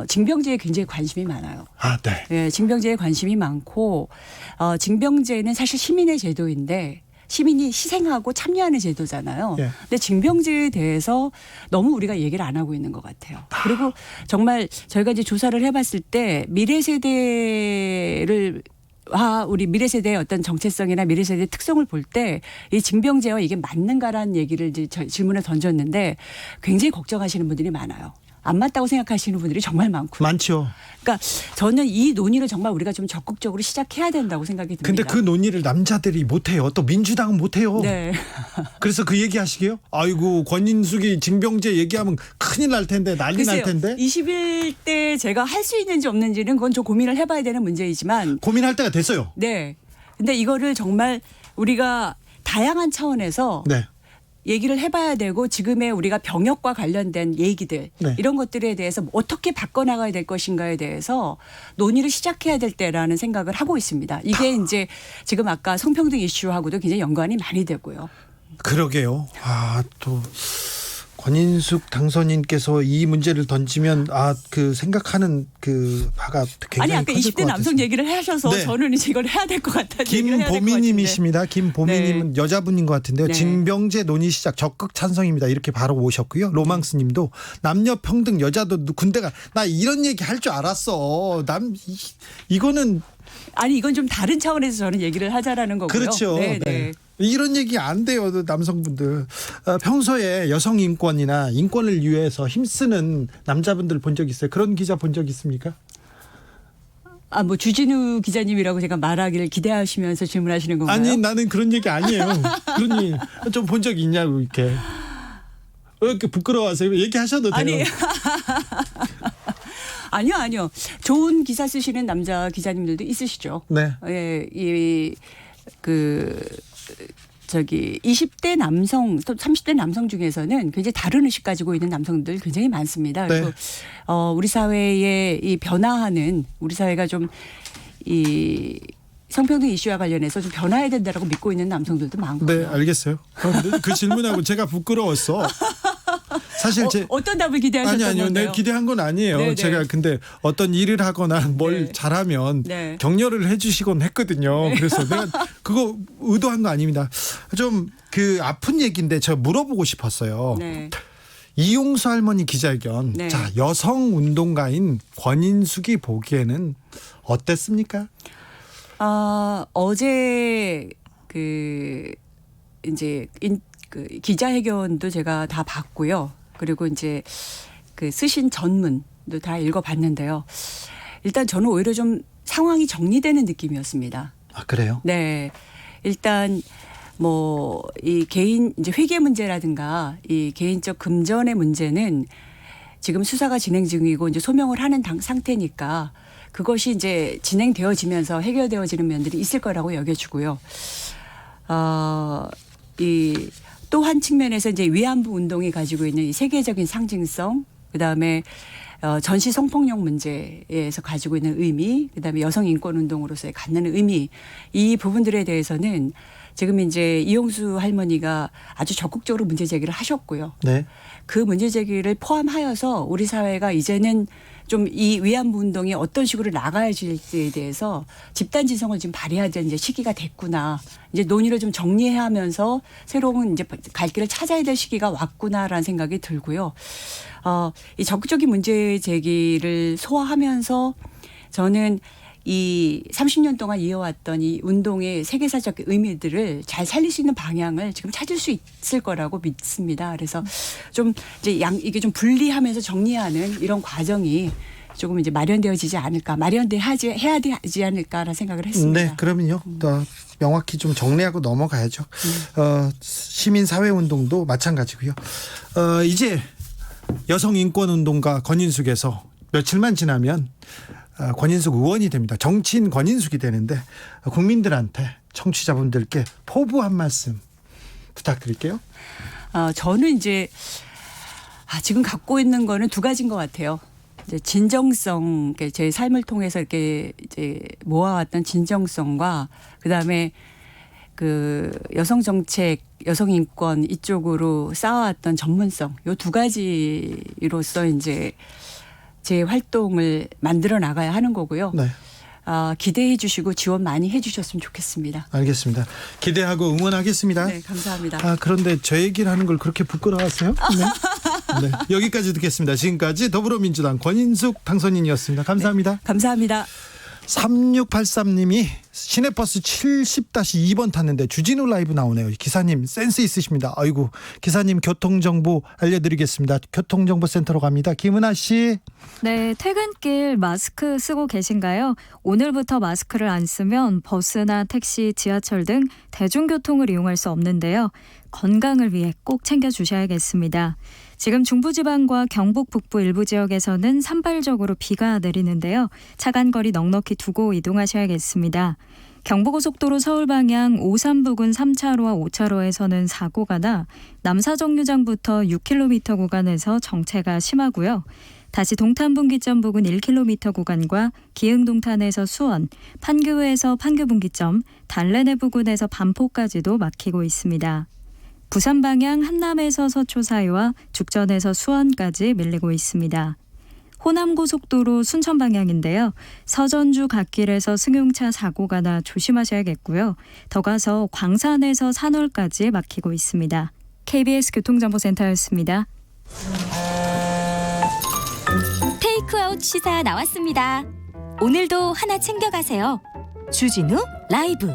징병제에 굉장히 관심이 많아요. 네. 예, 징병제에 관심이 많고 징병제는 사실 시민의 제도인데 시민이 희생하고 참여하는 제도잖아요. 예. 근데 징병제에 대해서 너무 우리가 얘기를 안 하고 있는 것 같아요. 그리고 정말 저희가 이제 조사를 해봤을 때 미래 세대를 우리 미래 세대의 어떤 정체성이나 미래 세대의 특성을 볼 때 이 징병제와 이게 맞는가라는 얘기를 이제 질문을 던졌는데 굉장히 걱정하시는 분들이 많아요. 안 맞다고 생각하시는 분들이 정말 많죠. 그러니까 저는 이 논의를 정말 우리가 좀 적극적으로 시작해야 된다고 생각이 듭니다. 근데 그 논의를 남자들이 못해요. 또 민주당은 못해요. 네. 그래서 그 얘기 하시게요? 아이고 권인숙이 징병제 얘기하면 큰일 날 텐데 난리 날 텐데. 21대 제가 할 수 있는지 없는지는 그건 좀 고민을 해봐야 되는 문제이지만 고민할 때가 됐어요. 네. 근데 이거를 정말 우리가 다양한 차원에서 네. 얘기를 해봐야 되고 지금의 우리가 병역과 관련된 얘기들 네. 이런 것들에 대해서 어떻게 바꿔나가야 될 것인가에 대해서 논의를 시작해야 될 때라는 생각을 하고 있습니다. 이게 이제 지금 아까 성평등 이슈하고도 굉장히 연관이 많이 되고요. 그러게요. 또 권인숙 당선인께서 이 문제를 던지면 그 생각하는 그 바가 굉장히 아니 아까 커질 20대 것 남성 같아서. 얘기를 하셔서 네. 저는 이제 이걸 해야 될 것 같다는 얘기를 해야 될것 김보미님이십니다. 김보미님은 여자분인 것 같은데요. 네. 징병제 논의 시작 적극 찬성입니다. 이렇게 바로 오셨고요. 로망스님도 남녀 평등 여자도 군대가 나 이런 얘기 할 줄 알았어. 이거는 아니 이건 좀 다른 차원에서 저는 얘기를 하자라는 거고요. 그렇죠. 네, 네. 네. 이런 얘기 안 돼요, 남성분들. 평소에 여성 인권이나 인권을 위해서 힘쓰는 남자분들 본 적 있어요? 그런 기자 본 적 있습니까? 뭐 주진우 기자님이라고 제가 말하기를 기대하시면서 질문하시는 건가요? 아니, 나는 그런 얘기 아니에요. 그러니 좀 본 적 있냐고 이렇게. 왜 이렇게 부끄러워하세요? 얘기하셔도 돼요. 아니. 아니요. 좋은 기사 쓰시는 남자 기자님들도 있으시죠. 네. 예, 저기 20대 남성, 또 30대 남성 중에서는 굉장히 다른 의식 가지고 있는 남성들 굉장히 많습니다. 그리고 네. 우리 사회의 이 변화하는 우리 사회가 좀 이 성평등 이슈와 관련해서 좀 변화해야 된다라고 믿고 있는 남성들도 많고요. 네, 알겠어요. 그 질문하고 제가 부끄러웠어. 사실 어떤 답을 기대하셨던 아니요. 건데요? 네, 기대한 건 아니에요. 네네. 제가 근데 어떤 일을 하거나 뭘 네. 잘하면 네. 격려를 해주시곤 했거든요. 그래서 내가 그거 의도한 거 아닙니다. 좀 그 아픈 얘기인데 제가 물어보고 싶었어요. 네. 이용수 할머니 기자회견. 네. 자, 여성 운동가인 권인숙이 보기에는 어땠습니까? 어제 이제 기자회견도 제가 다 봤고요. 그리고 이제 쓰신 전문도 다 읽어봤는데요. 일단 저는 오히려 좀 상황이 정리되는 느낌이었습니다. 아, 그래요? 네. 일단 이 개인 이제 회계 문제라든가 이 개인적 금전의 문제는 지금 수사가 진행 중이고 이제 소명을 하는 상태니까 그것이 이제 진행되어지면서 해결되어지는 면들이 있을 거라고 여겨지고요. 이 또 한 측면에서 이제 위안부 운동이 가지고 있는 이 세계적인 상징성, 그 다음에 전시 성폭력 문제에서 가지고 있는 의미, 그 다음에 여성 인권 운동으로서의 갖는 의미, 이 부분들에 대해서는 지금 이제 이용수 할머니가 아주 적극적으로 문제 제기를 하셨고요. 네. 그 문제 제기를 포함하여서 우리 사회가 이제는 좀 이 위안부 운동이 어떤 식으로 나가야지에 대해서 집단 지성을 지금 발휘해야 되는 이제 시기가 됐구나. 이제 논의를 좀 정리해야 하면서 새로운 이제 갈 길을 찾아야 될 시기가 왔구나라는 생각이 들고요. 이 적극적인 문제 제기를 소화하면서 저는 이 30년 동안 이어왔던 이 운동의 세계사적 의미들을 잘 살릴 수 있는 방향을 지금 찾을 수 있을 거라고 믿습니다. 그래서 좀 이제 이게 좀 분리하면서 정리하는 이런 과정이 조금 이제 마련되어지지 않을까, 해야 되지 않을까라는 생각을 했습니다. 네, 그러면요. 더 명확히 좀 정리하고 넘어가야죠. 시민사회운동도 마찬가지고요. 이제 여성인권운동가 권인숙에서 며칠만 지나면 권인숙 의원이 됩니다. 정치인 권인숙이 되는데 국민들한테 청취자분들께 포부 한 말씀 부탁드릴게요. 저는 이제 지금 갖고 있는 거는 두 가지인 것 같아요. 이제 진정성, 제 삶을 통해서 이렇게 이제 모아왔던 진정성과 그 다음에 여성 정책, 여성 인권 이쪽으로 쌓아왔던 전문성, 요 두 가지로서 이제 제 활동을 만들어 나가야 하는 거고요. 네. 기대해 주시고 지원 많이 해 주셨으면 좋겠습니다. 알겠습니다. 기대하고 응원하겠습니다. 네, 감사합니다. 그런데 저 얘기를 하는 걸 그렇게 부끄러워하세요? 네. 네. 여기까지 듣겠습니다. 지금까지 더불어민주당 권인숙 당선인이었습니다. 감사합니다. 네, 감사합니다. 3683님이 시내버스 70-2번 탔는데 주진우 라이브 나오네요. 기사님 센스 있으십니다. 아이고, 기사님 교통정보 알려드리겠습니다. 교통정보센터로 갑니다. 김은아 씨. 네, 퇴근길 마스크 쓰고 계신가요? 오늘부터 마스크를 안 쓰면 버스나 택시, 지하철 등 대중교통을 이용할 수 없는데요. 건강을 위해 꼭 챙겨주셔야겠습니다. 지금 중부지방과 경북 북부 일부 지역에서는 산발적으로 비가 내리는데요. 차간거리 넉넉히 두고 이동하셔야겠습니다. 경부고속도로 서울 방향 오산 부근 3차로와 5차로에서는 사고가 나 남사정류장부터 6km 구간에서 정체가 심하고요. 다시 동탄분기점 부근 1km 구간과 기흥동탄에서 수원, 판교에서 판교분기점, 달래내 부근에서 반포까지도 막히고 있습니다. 부산 방향 한남에서 서초 사이와 죽전에서 수원까지 밀리고 있습니다. 호남고속도로 순천 방향인데요. 서전주 갓길에서 승용차 사고가 나 조심하셔야겠고요. 더 가서 광산에서 산월까지 막히고 있습니다. KBS 교통정보센터였습니다. 테이크아웃 시사 나왔습니다. 오늘도 하나 챙겨가세요. 주진우 라이브.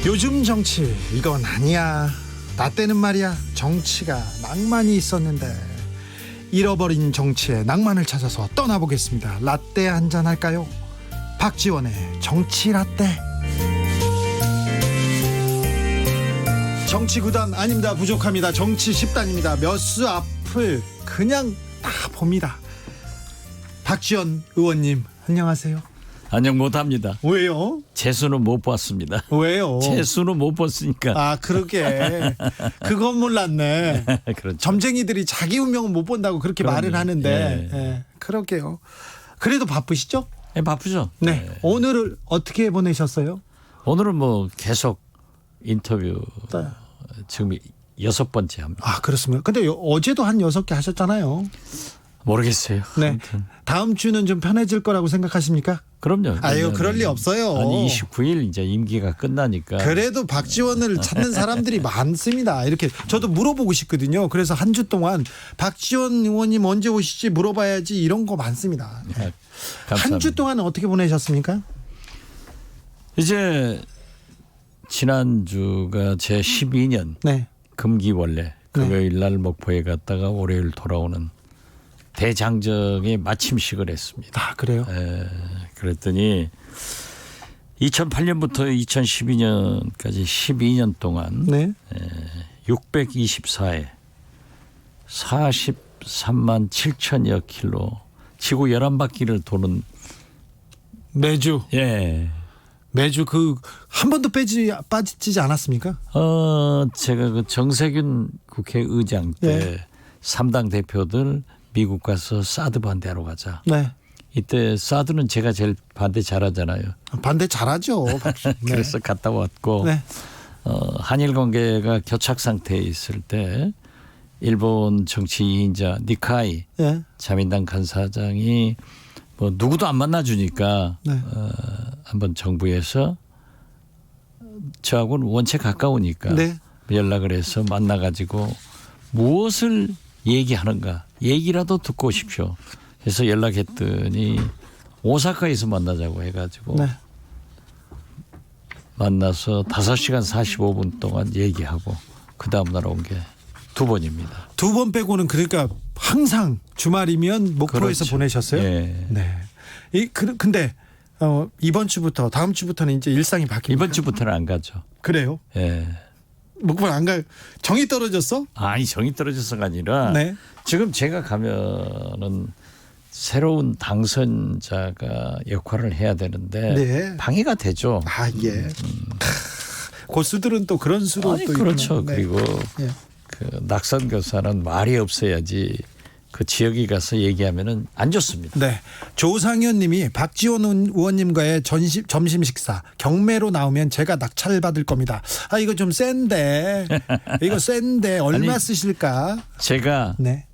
요즘 정치 이건 아니야. 나 때는 말이야 정치가 낭만이 있었는데. 잃어버린 정치의 낭만을 찾아서 떠나보겠습니다. 라떼 한잔 할까요? 박지원의 정치 라떼. 정치 9단 아닙니다. 부족합니다. 정치 10단입니다. 몇 수 앞을 그냥 다 봅니다. 박지원 의원님 안녕하세요. 안녕 못합니다. 왜요? 재수는 못 봤습니다. 왜요? 재수는 못 봤으니까. 아 그러게 그건 몰랐네. 그렇죠. 점쟁이들이 자기 운명은 못 본다고 그렇게 그럼요. 말을 하는데 예. 예, 그러게요. 그래도 바쁘시죠? 네, 바쁘죠. 네. 오늘을 어떻게 보내셨어요? 오늘은 뭐 계속 인터뷰 네. 지금 6번째 합니다. 아 그렇습니까? 근데 어제도 한 6개 하셨잖아요. 모르겠어요. 네. 아무튼. 다음 주는 좀 편해질 거라고 생각하십니까? 그럼요. 아유 그럴 리 없어요. 아니 29일 이제 임기가 끝나니까. 그래도 박지원을 찾는 사람들이 많습니다. 이렇게 저도 물어보고 싶거든요. 그래서 한 주 동안 박지원 의원님 언제 오시지 물어봐야지 이런 거 많습니다. 네, 감사합니다. 한 주 동안은 어떻게 보내셨습니까? 이제 지난주가 제 12년 네. 금기원래 금요일 날 목포에 갔다가 월요일 돌아오는 대장정의 마침식을 했습니다. 아 그래요? 그랬더니 2008년부터 2012년까지 12년 동안 네. 624회 43만 7천여 킬로 지구 11바퀴를 도는 매주 매주 그 한 번도 빠지지 않았습니까? 제가 그 정세균 국회의장 때 3당 대표들 미국 가서 사드 반대하러 가자. 네. 이때 사드는 제가 제일 반대 잘하잖아요. 반대 잘하죠. 네. 그래서 갔다 왔고 네. 한일 관계가 교착 상태에 있을 때 일본 정치 2인자 니카이 네. 자민당 간사장이 뭐 누구도 안 만나주니까 네. 한번 정부에서 저하고는 원체 가까우니까 네. 연락을 해서 만나가지고 무엇을 얘기하는가 얘기라도 듣고 오십시오. 해서 연락했더니 오사카에서 만나자고 해가지고 네. 만나서 5시간 45분 동안 얘기하고 그 다음 날 온 게 2번입니다. 2번 빼고는 그러니까 항상 주말이면 목포에서 그렇죠. 보내셨어요? 예. 네. 근데 이번 주부터 다음 주부터는 이제 일상이 바뀝니다. 이번 주부터는 안 가죠. 그래요? 예. 목포 안 가요? 정이 떨어졌어? 아니 정이 떨어져서가 아니라 네. 지금 제가 가면은 새로운 당선자가 역할을 해야 되는데 네. 방해가 되죠. 아 예. 고수들은 또 그런 수로 아니 또 그렇죠. 있구나. 네. 그리고 예. 그 낙선 교사는 말이 없어야지 그 지역에 가서 얘기하면은 안 좋습니다. 네. 조상현 님이 박지원 의원님과의 점심 식사 경매로 나오면 제가 낙찰 받을 겁니다. 아 이거 좀 센데. 이거 센데 얼마 아니, 쓰실까? 제가 네.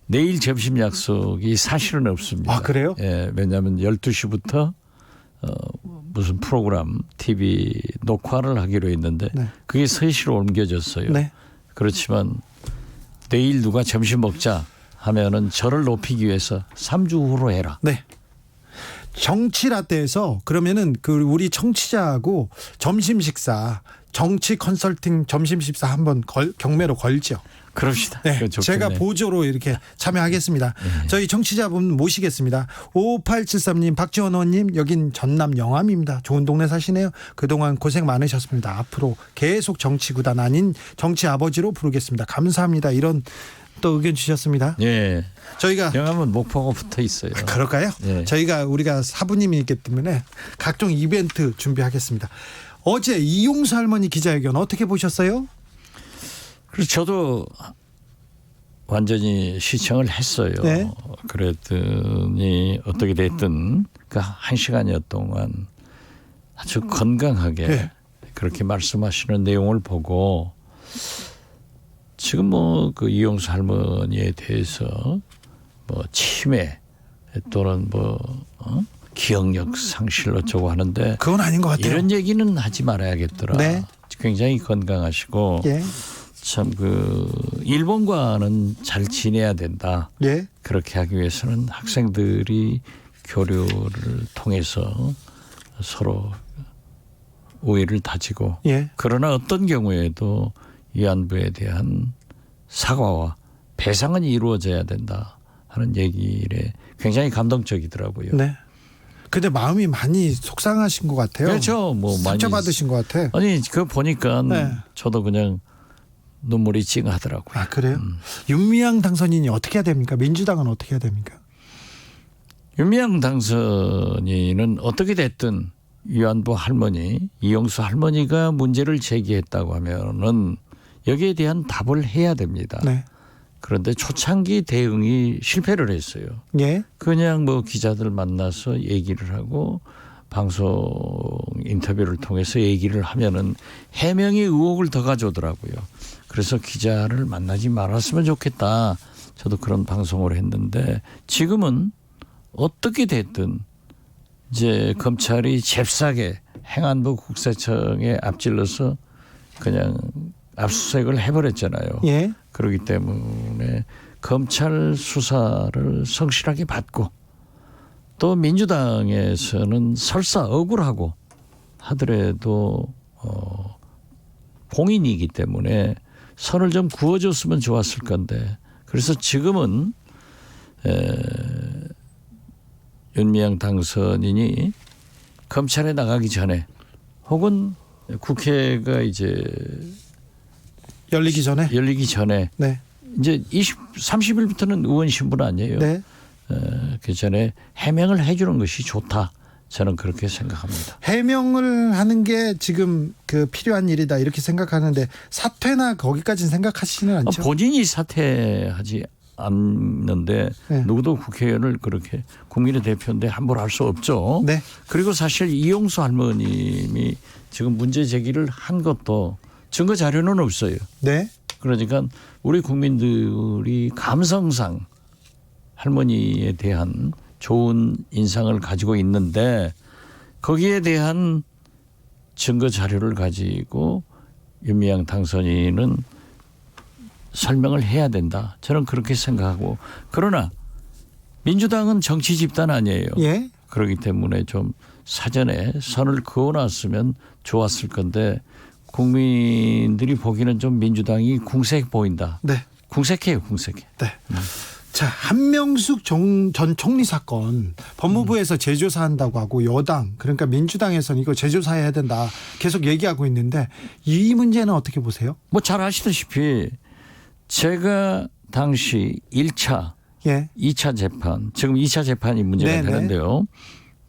내일 점심 약속이 사실은 없습니다. 아, 그래요? 예, 왜냐하면 12시부터 무슨 프로그램 TV 녹화를 하기로 했는데 네. 그게 3시로 옮겨졌어요. 네. 그렇지만 내일 누가 점심 먹자 하면은 저를 높이기 위해서 3주 후로 해라. 네. 정치 라떼에서 그러면은 그 우리 청취자하고 점심 식사 정치 컨설팅 점심 식사 한번 경매로 걸죠. 그럽시다. 네, 그거 좋겠네요. 제가 보조로 이렇게 참여하겠습니다. 저희 청취자분 모시겠습니다. 5873님, 박지원 의원님, 여긴 전남 영암입니다. 좋은 동네 사시네요. 그동안 고생 많으셨습니다. 앞으로 계속 정치구단 아닌 정치 아버지로 부르겠습니다. 감사합니다. 이런 또 의견 주셨습니다. 예. 저희가 영암은 목포가 붙어 있어요. 그럴까요? 예. 우리가 사부님이기 때문에 각종 이벤트 준비하겠습니다. 어제 이용수 할머니 기자회견 어떻게 보셨어요? 그래서 저도 완전히 시청을 했어요. 네. 그랬더니 어떻게 됐든 그 1시간여 동안 아주 건강하게 네. 그렇게 말씀하시는 내용을 보고 지금 뭐 그 이용수 할머니에 대해서 뭐 치매 또는 뭐 기억력 상실 어쩌고 하는데 그건 아닌 것 같아요. 이런 얘기는 하지 말아야겠더라. 네. 굉장히 건강하시고 예. 참 그 일본과는 잘 지내야 된다. 예. 그렇게 하기 위해서는 학생들이 교류를 통해서 서로 우애를 다지고 예. 그러나 어떤 경우에도 위안부에 대한 사과와 배상은 이루어져야 된다 하는 얘기에 굉장히 감동적이더라고요. 네. 근데 마음이 많이 속상하신 것 같아요. 그렇죠. 뭐 많이 상처받으신 것 같아. 아니 그 보니까 네. 저도 그냥 눈물이 찡하더라고요. 아, 그래요? 윤미향 당선인이 어떻게 해야 됩니까? 민주당은 어떻게 해야 됩니까? 윤미향 당선인은 어떻게 됐든 위안부 할머니, 이용수 할머니가 문제를 제기했다고 하면은 여기에 대한 답을 해야 됩니다. 네. 그런데 초창기 대응이 실패를 했어요. 예. 그냥 뭐 기자들 만나서 얘기를 하고 방송 인터뷰를 통해서 얘기를 하면은 해명의 의혹을 더 가져오더라고요. 그래서 기자를 만나지 말았으면 좋겠다. 저도 그런 방송을 했는데 지금은 어떻게 됐든 이제 검찰이 잽싸게 행안부 국세청에 앞질러서 그냥 압수수색을 해버렸잖아요. 예. 그렇기 때문에 검찰 수사를 성실하게 받고 또 민주당에서는 설사 억울하고 하더라도 공인이기 때문에 선을 좀 그어줬으면 좋았을 건데 그래서 지금은 윤미향 당선인이 검찰에 나가기 전에 혹은 국회가 이제 열리기 전에. 열리기 전에 네. 이제 30일부터는 의원 신분 아니에요. 네. 그 전에 해명을 해주는 것이 좋다. 저는 그렇게 생각합니다. 해명을 하는 게 지금 그 필요한 일이다 이렇게 생각하는데 사퇴나 거기까지는 생각하시는 않죠? 본인이 사퇴하지 않는데 네. 누구도 국회의원을 그렇게 국민의 대표인데 함부로 할 수 없죠. 네. 그리고 사실 이용수 할머님이 지금 문제 제기를 한 것도 증거 자료는 없어요. 네. 그러니까 우리 국민들이 감성상 할머니에 대한 좋은 인상을 가지고 있는데 거기에 대한 증거 자료를 가지고 윤미향 당선인은 설명을 해야 된다. 저는 그렇게 생각하고 그러나 민주당은 정치 집단 아니에요. 예. 그렇기 때문에 좀 사전에 선을 그어놨으면 좋았을 건데 국민들이 보기에는 좀 민주당이 궁색 보인다. 네. 궁색해요, 궁색해. 네. 자, 한명숙 전 총리 사건 법무부에서 재조사한다고 하고 여당 그러니까 민주당에서는 이거 재조사해야 된다 계속 얘기하고 있는데 이 문제는 어떻게 보세요? 뭐 잘 아시다시피 제가 당시 1차, 예. 2차 재판, 지금 2차 재판이 문제가 네네. 되는데요.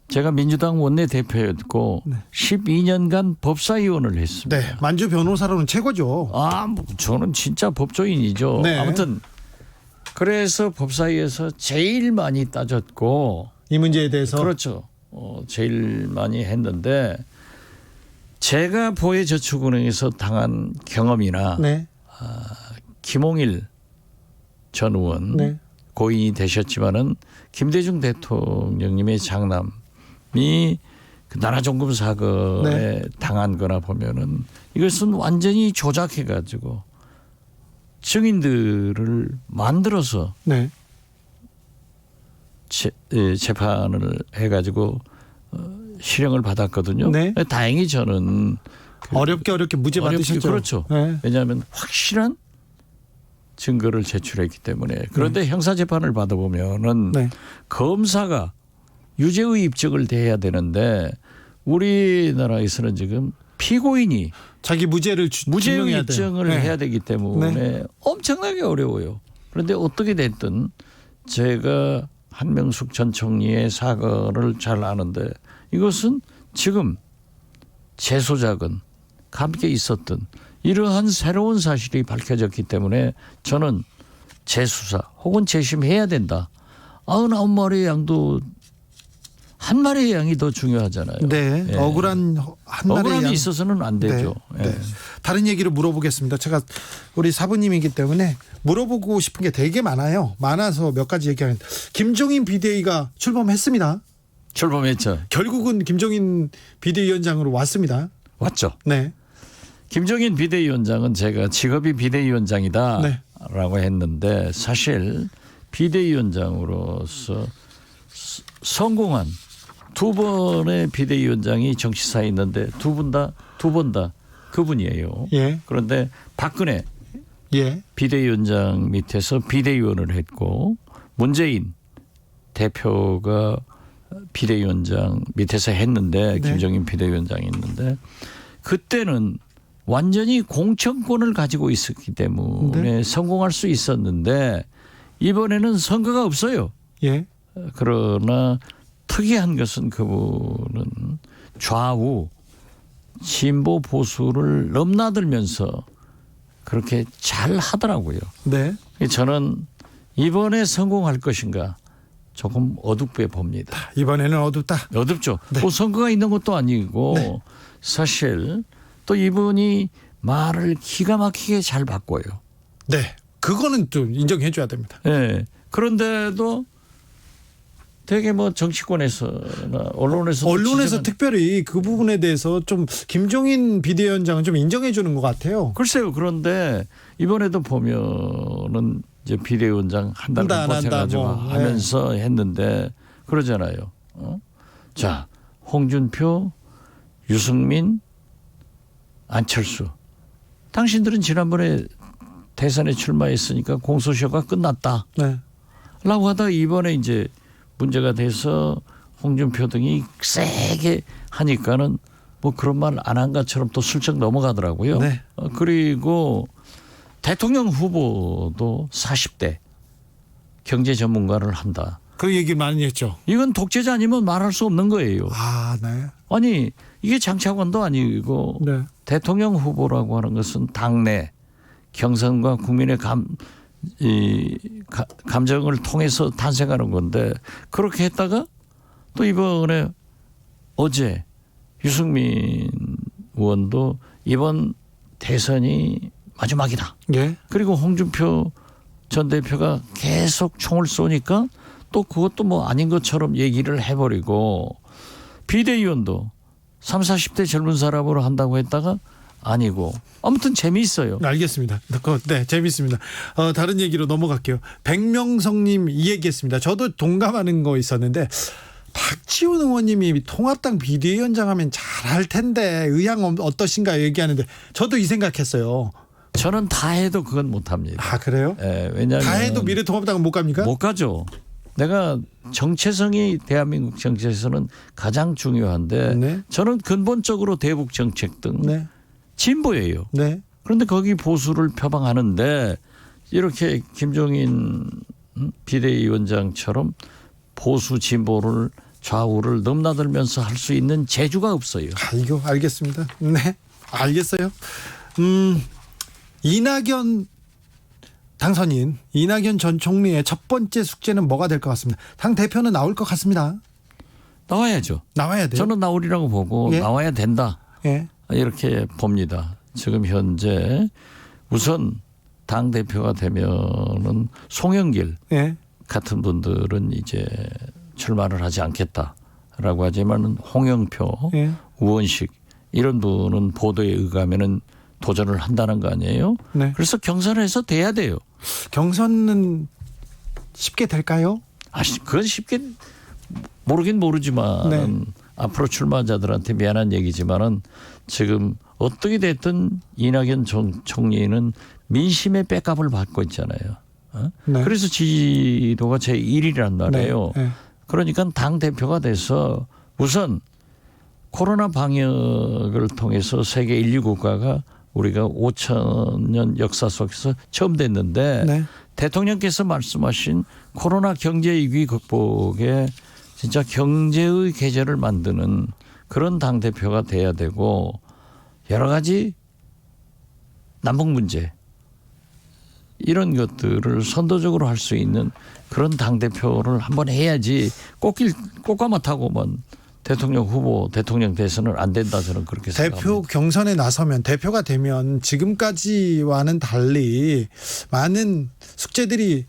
제가 민주당 원내대표였고 네. 12년간 법사위원을 했습니다. 네. 만주 변호사로는 최고죠. 뭐 저는 진짜 법조인이죠. 네. 아무튼 그래서 법사위에서 제일 많이 따졌고 이 문제에 대해서 그렇죠. 제일 많이 했는데 제가 보혜저축은행에서 당한 경험이나 네. 김홍일 전 의원 네. 고인이 되셨지만은 김대중 대통령님의 장남이 그 나라종금 사건에 네. 당한 거나 보면은 이것은 완전히 조작해가지고 증인들을 만들어서 네. 재판을 해가지고 실형을 받았거든요. 네. 다행히 저는 어렵게 무죄 받으셨죠. 그렇죠. 네. 왜냐하면 확실한 증거를 제출했기 때문에. 그런데 형사재판을 받아보면은 네. 검사가 유죄의 입증을 대해야 되는데 우리나라에서는 지금 피고인이 자기 무죄를 무죄의 증명해야 돼요. 입증을 네. 해야 되기 때문에 네. 엄청나게 어려워요. 그런데 어떻게 됐든 제가 한명숙 전 총리의 사건을 잘 아는데 이것은 지금 재소작은 함께 있었던 이러한 새로운 사실이 밝혀졌기 때문에 저는 재수사 혹은 재심해야 된다. 99마리의 양도 한 마리의 양이 더 중요하잖아요. 네. 예. 억울한 한 마리의 억울함이 양. 있어서는 안 되죠. 네. 예. 네. 다른 얘기를 물어보겠습니다. 제가 우리 사부님이기 때문에 물어보고 싶은 게 되게 많아요. 많아서 몇 가지 얘기하는데 김종인 비대위가 출범했습니다. 출범했죠. 결국은 김종인 비대위원장으로 왔습니다. 왔죠. 네. 김종인 비대위원장은 제가 직업이 비대위원장이다라고 네. 했는데 사실 비대위원장으로서 성공한 두 번의 비대위원장이 정치사에 있는데 두 번 다 그분이에요. 예. 그런데 박근혜 예. 비대위원장 밑에서 비대위원을 했고 문재인 대표가 비대위원장 밑에서 했는데 네. 김종인 비대위원장이 있는데 그때는 완전히 공천권을 가지고 있었기 때문에 네. 성공할 수 있었는데 이번에는 선거가 없어요. 예. 그러나 특이한 것은 그분은 좌우 진보 보수를 넘나들면서 그렇게 잘 하더라고요. 네. 저는 이번에 성공할 것인가 조금 어둡게 봅니다. 이번에는 어둡다. 어둡죠. 네. 뭐 선거가 있는 것도 아니고 네. 사실 또 이분이 말을 기가 막히게 잘 바꿔요. 네. 그거는 좀 인정해 줘야 됩니다. 예. 그런데도 되게 뭐 정치권에서나 언론에서 특별히 그 부분에 대해서 좀 김종인 비대위원장은 좀 인정해 주는 것 같아요. 글쎄요. 그런데 이번에도 보면은 이제 비대위원장 한 달 한다, 안 한다, 버텨가지고 뭐. 하면서 했는데 그러잖아요. 자, 홍준표, 유승민, 안철수. 당신들은 지난번에 대선에 출마했으니까 공소시효가 끝났다. 네. 라고 하다가 이번에 이제 문제가 돼서 홍준표 등이 세게 하니까는 뭐 그런 말 안 한 것처럼 또 슬쩍 넘어가더라고요. 네. 그리고 대통령 후보도 40대 경제 전문가를 한다. 그 얘기 많이 했죠. 이건 독재자 아니면 말할 수 없는 거예요. 아, 네. 아니 이게 장차관도 아니고 네. 대통령 후보라고 하는 것은 당내 경선과 국민의 감정을 통해서 탄생하는 건데 그렇게 했다가 또 이번에 어제 유승민 의원도 이번 대선이 마지막이다. 예. 그리고 홍준표 전 대표가 계속 총을 쏘니까 또 그것도 뭐 아닌 것처럼 얘기를 해버리고 비대위원도 30, 40대 젊은 사람으로 한다고 했다가 아니고 아무튼 재미있어요. 알겠습니다. 네, 재밌습니다. 다른 얘기로 넘어갈게요. 백명성님 이 얘기했습니다. 저도 동감하는 거 있었는데 박지원 의원님이 통합당 비대위원장 하면 잘할 텐데 의향 어떠신가 얘기하는데 저도 이 생각했어요. 저는 다 해도 그건 못합니다. 아, 그래요? 예, 왜냐하면 다 해도 미래통합당은 못 갑니까? 못 가죠. 내가 정체성이 대한민국 정치에서는 가장 중요한데 네. 저는 근본적으로 대북 정책 등 네. 진보예요. 네. 그런데 거기 보수를 표방하는데 이렇게 김종인 비대위원장처럼 보수 진보를 좌우를 넘나들면서 할 수 있는 재주가 없어요. 이거 알겠습니다. 네. 알겠어요. 이낙연 당선인 이낙연 전 총리의 첫 번째 숙제는 뭐가 될 것 같습니다. 당 대표는 나올 것 같습니다. 나와야죠. 나와야 돼요. 저는 나오리라고 보고 예? 나와야 된다. 예. 이렇게 봅니다. 지금 현재 우선 당 대표가 되면은 송영길 예. 같은 분들은 이제 출마를 하지 않겠다라고 하지만 홍영표, 예. 우원식 이런 분은 보도에 의하면은 도전을 한다는 거 아니에요? 네. 그래서 경선을 해서 돼야 돼요. 경선은 쉽게 될까요? 그건 쉽게 모르긴 모르지만 네. 앞으로 출마자들한테 미안한 얘기지만은 지금 어떻게 됐든 이낙연 총리는 민심의 백업을 받고 있잖아요. 네. 그래서 지지도가 제1위란 말이에요. 네. 네. 그러니까 당 대표가 돼서 우선 코로나 방역을 통해서 세계 1, 2국가가 우리가 5,000년 역사 속에서 처음 됐는데 네. 대통령께서 말씀하신 코로나 경제 위기 극복에 진짜 경제의 계절을 만드는 그런 당대표가 돼야 되고 여러 가지 남북 문제 이런 것들을 선도적으로 할 수 있는 그런 당대표를 한번 해야지 꽃가마 타고만 대통령 후보, 대통령 대선은 안 된다 저는 그렇게 생각합니다. 대표 경선에 나서면 대표가 되면 지금까지와는 달리 많은 숙제들이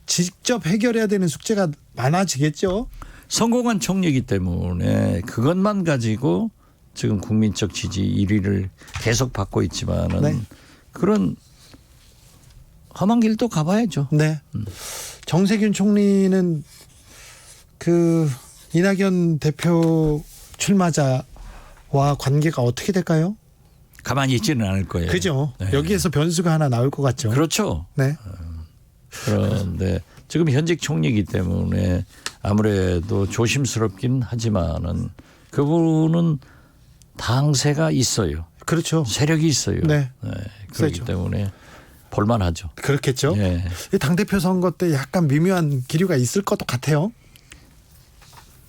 직접 해결해야 되는 숙제가 많아지겠죠. 성공한 총리이기 때문에 그것만 가지고 지금 국민적 지지 1위를 계속 받고 있지만은 네. 그런 험한 길도 가봐야죠. 네. 정세균 총리는 그 이낙연 대표 출마자와 관계가 어떻게 될까요? 가만히 있지는 않을 거예요. 그죠. 네. 여기에서 변수가 하나 나올 것 같죠. 그렇죠. 네. 그런데 지금 현직 총리이기 때문에 아무래도 조심스럽긴 하지만은 그분은 당세가 있어요. 그렇죠. 세력이 있어요. 네. 그렇기 세죠. 때문에 볼만하죠. 그렇겠죠. 예. 이 당대표 선거 때 약간 미묘한 기류가 있을 것도 같아요.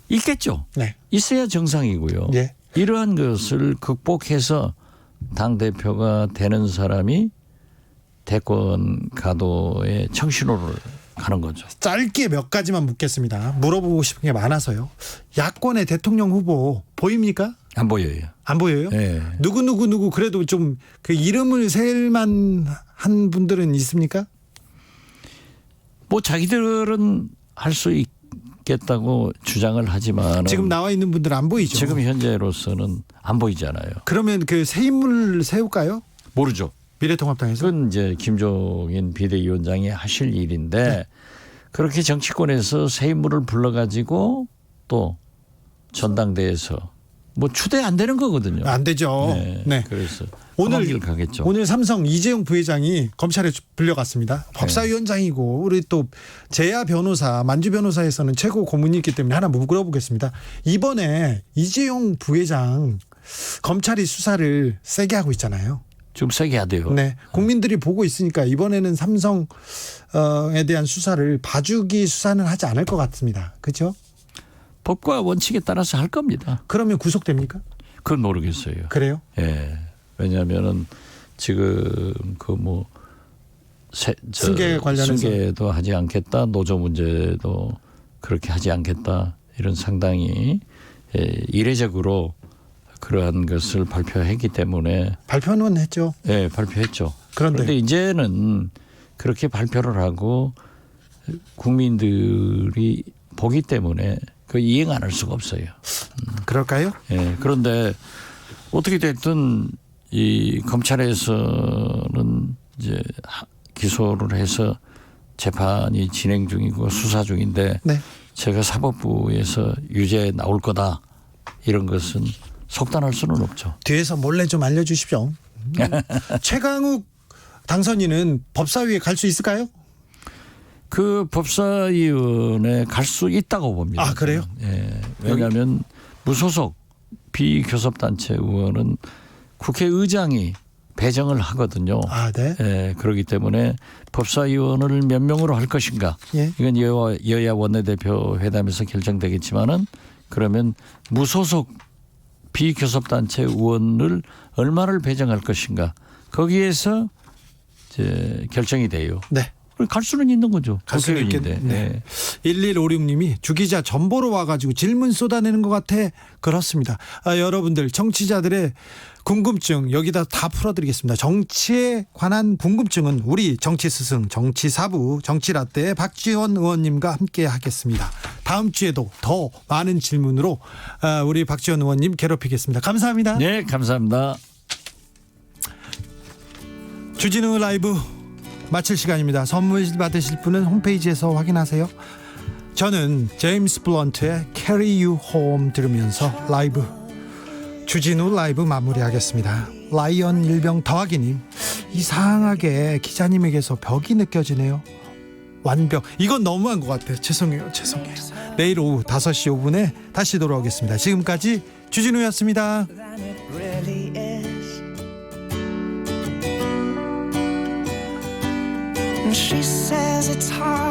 있겠죠. 네. 있어야 정상이고요. 예. 이러한 것을 극복해서 당대표가 되는 사람이 대권 가도의 청신호를 가는 거죠. 짧게 몇 가지만 묻겠습니다. 물어보고 싶은 게 많아서요. 야권의 대통령 후보 보입니까? 안 보여요. 안 보여요? 예. 누구 그래도 좀 그 이름을 셀만 한 분들은 있습니까? 뭐 자기들은 할 수 있겠다고 주장을 하지만 지금 나와 있는 분들 안 보이죠? 지금 현재로서는 안 보이잖아요. 그러면 그 새 인물을 세울까요? 모르죠. 미래통합당에서? 그건 이제 김종인 비대위원장이 하실 일인데 네. 그렇게 정치권에서 새 인물을 불러가지고 또 전당대회에서 뭐 추대 안 되는 거거든요. 안 되죠. 네. 네. 그래서 오늘 험한 길 가겠죠. 오늘 삼성 이재용 부회장이 검찰에 불려갔습니다. 법사위원장이고 우리 또 재야 변호사, 만주 변호사에서는 최고 고문이기 때문에 하나 물어보겠습니다. 이번에 이재용 부회장 검찰이 수사를 세게 하고 있잖아요. 좀 세게 해야 돼요. 네, 국민들이 보고 있으니까 이번에는 삼성에 대한 수사를 봐주기 수사는 하지 않을 것 같습니다. 그렇죠? 법과 원칙에 따라서 할 겁니다. 그러면 구속됩니까? 그건 모르겠어요. 그래요? 예. 왜냐하면은 지금 그 뭐 승계 관련해서 승계도 하지 않겠다, 노조 문제도 그렇게 하지 않겠다 이런 상당히 이례적으로 그러한 것을 발표했기 때문에 발표는 했죠. 예, 발표했죠. 그런데 그런데 이제는 그렇게 발표를 하고 국민들이 보기 때문에 그 이행 안 할 수가 없어요. 그럴까요? 예, 그런데 어떻게 됐든 이 검찰에서는 이제 기소를 해서 재판이 진행 중이고 수사 중인데 네. 제가 사법부에서 유죄 나올 거다 이런 것은 속단할 수는 없죠. 뒤에서 몰래 좀 알려주십시오. 최강욱 당선인은 법사위에 갈 수 있을까요? 그 법사위원회 갈 수 있다고 봅니다. 아, 그래요? 예. 왜냐하면 무소속 비교섭단체 의원은 국회의장이 배정을 하거든요. 아, 네. 예, 그렇기 때문에 법사위원을 몇 명으로 할 것인가. 예. 이건 여야 원내대표 회담에서 결정되겠지만은 그러면 무소속 비교섭단체 의원을 얼마를 배정할 것인가. 거기에서 이제 결정이 돼요. 네. 갈 수는 있는 거죠. 갈 수는 국회의원인데. 있겠네. 네. 1156님이 주 기자 전보로 와가지고 질문 쏟아내는 것 같아. 그렇습니다. 여러분들 정치자들의 궁금증 여기다 다 풀어드리겠습니다. 정치에 관한 궁금증은 우리 정치 스승 정치사부 정치라떼의 박지원 의원님과 함께 하겠습니다. 다음 주에도 더 많은 질문으로 우리 박지원 의원님 괴롭히겠습니다. 감사합니다. 네, 감사합니다. 주진우 라이브 마칠 시간입니다. 선물 받으실 분은 홈페이지에서 확인하세요. 저는 제임스 블런트의 Carry You Home 들으면서 라이브 주진우 라이브 마무리하겠습니다. 라이언 일병 더하기님, 이상하게 기자님에게서 벽이 느껴지네요. 완벽. 이건 너무한 것 같아요. 죄송해요. 내일 오후 5시 5분에 다시 돌아오겠습니다. 지금까지 주진우였습니다. She says it's hard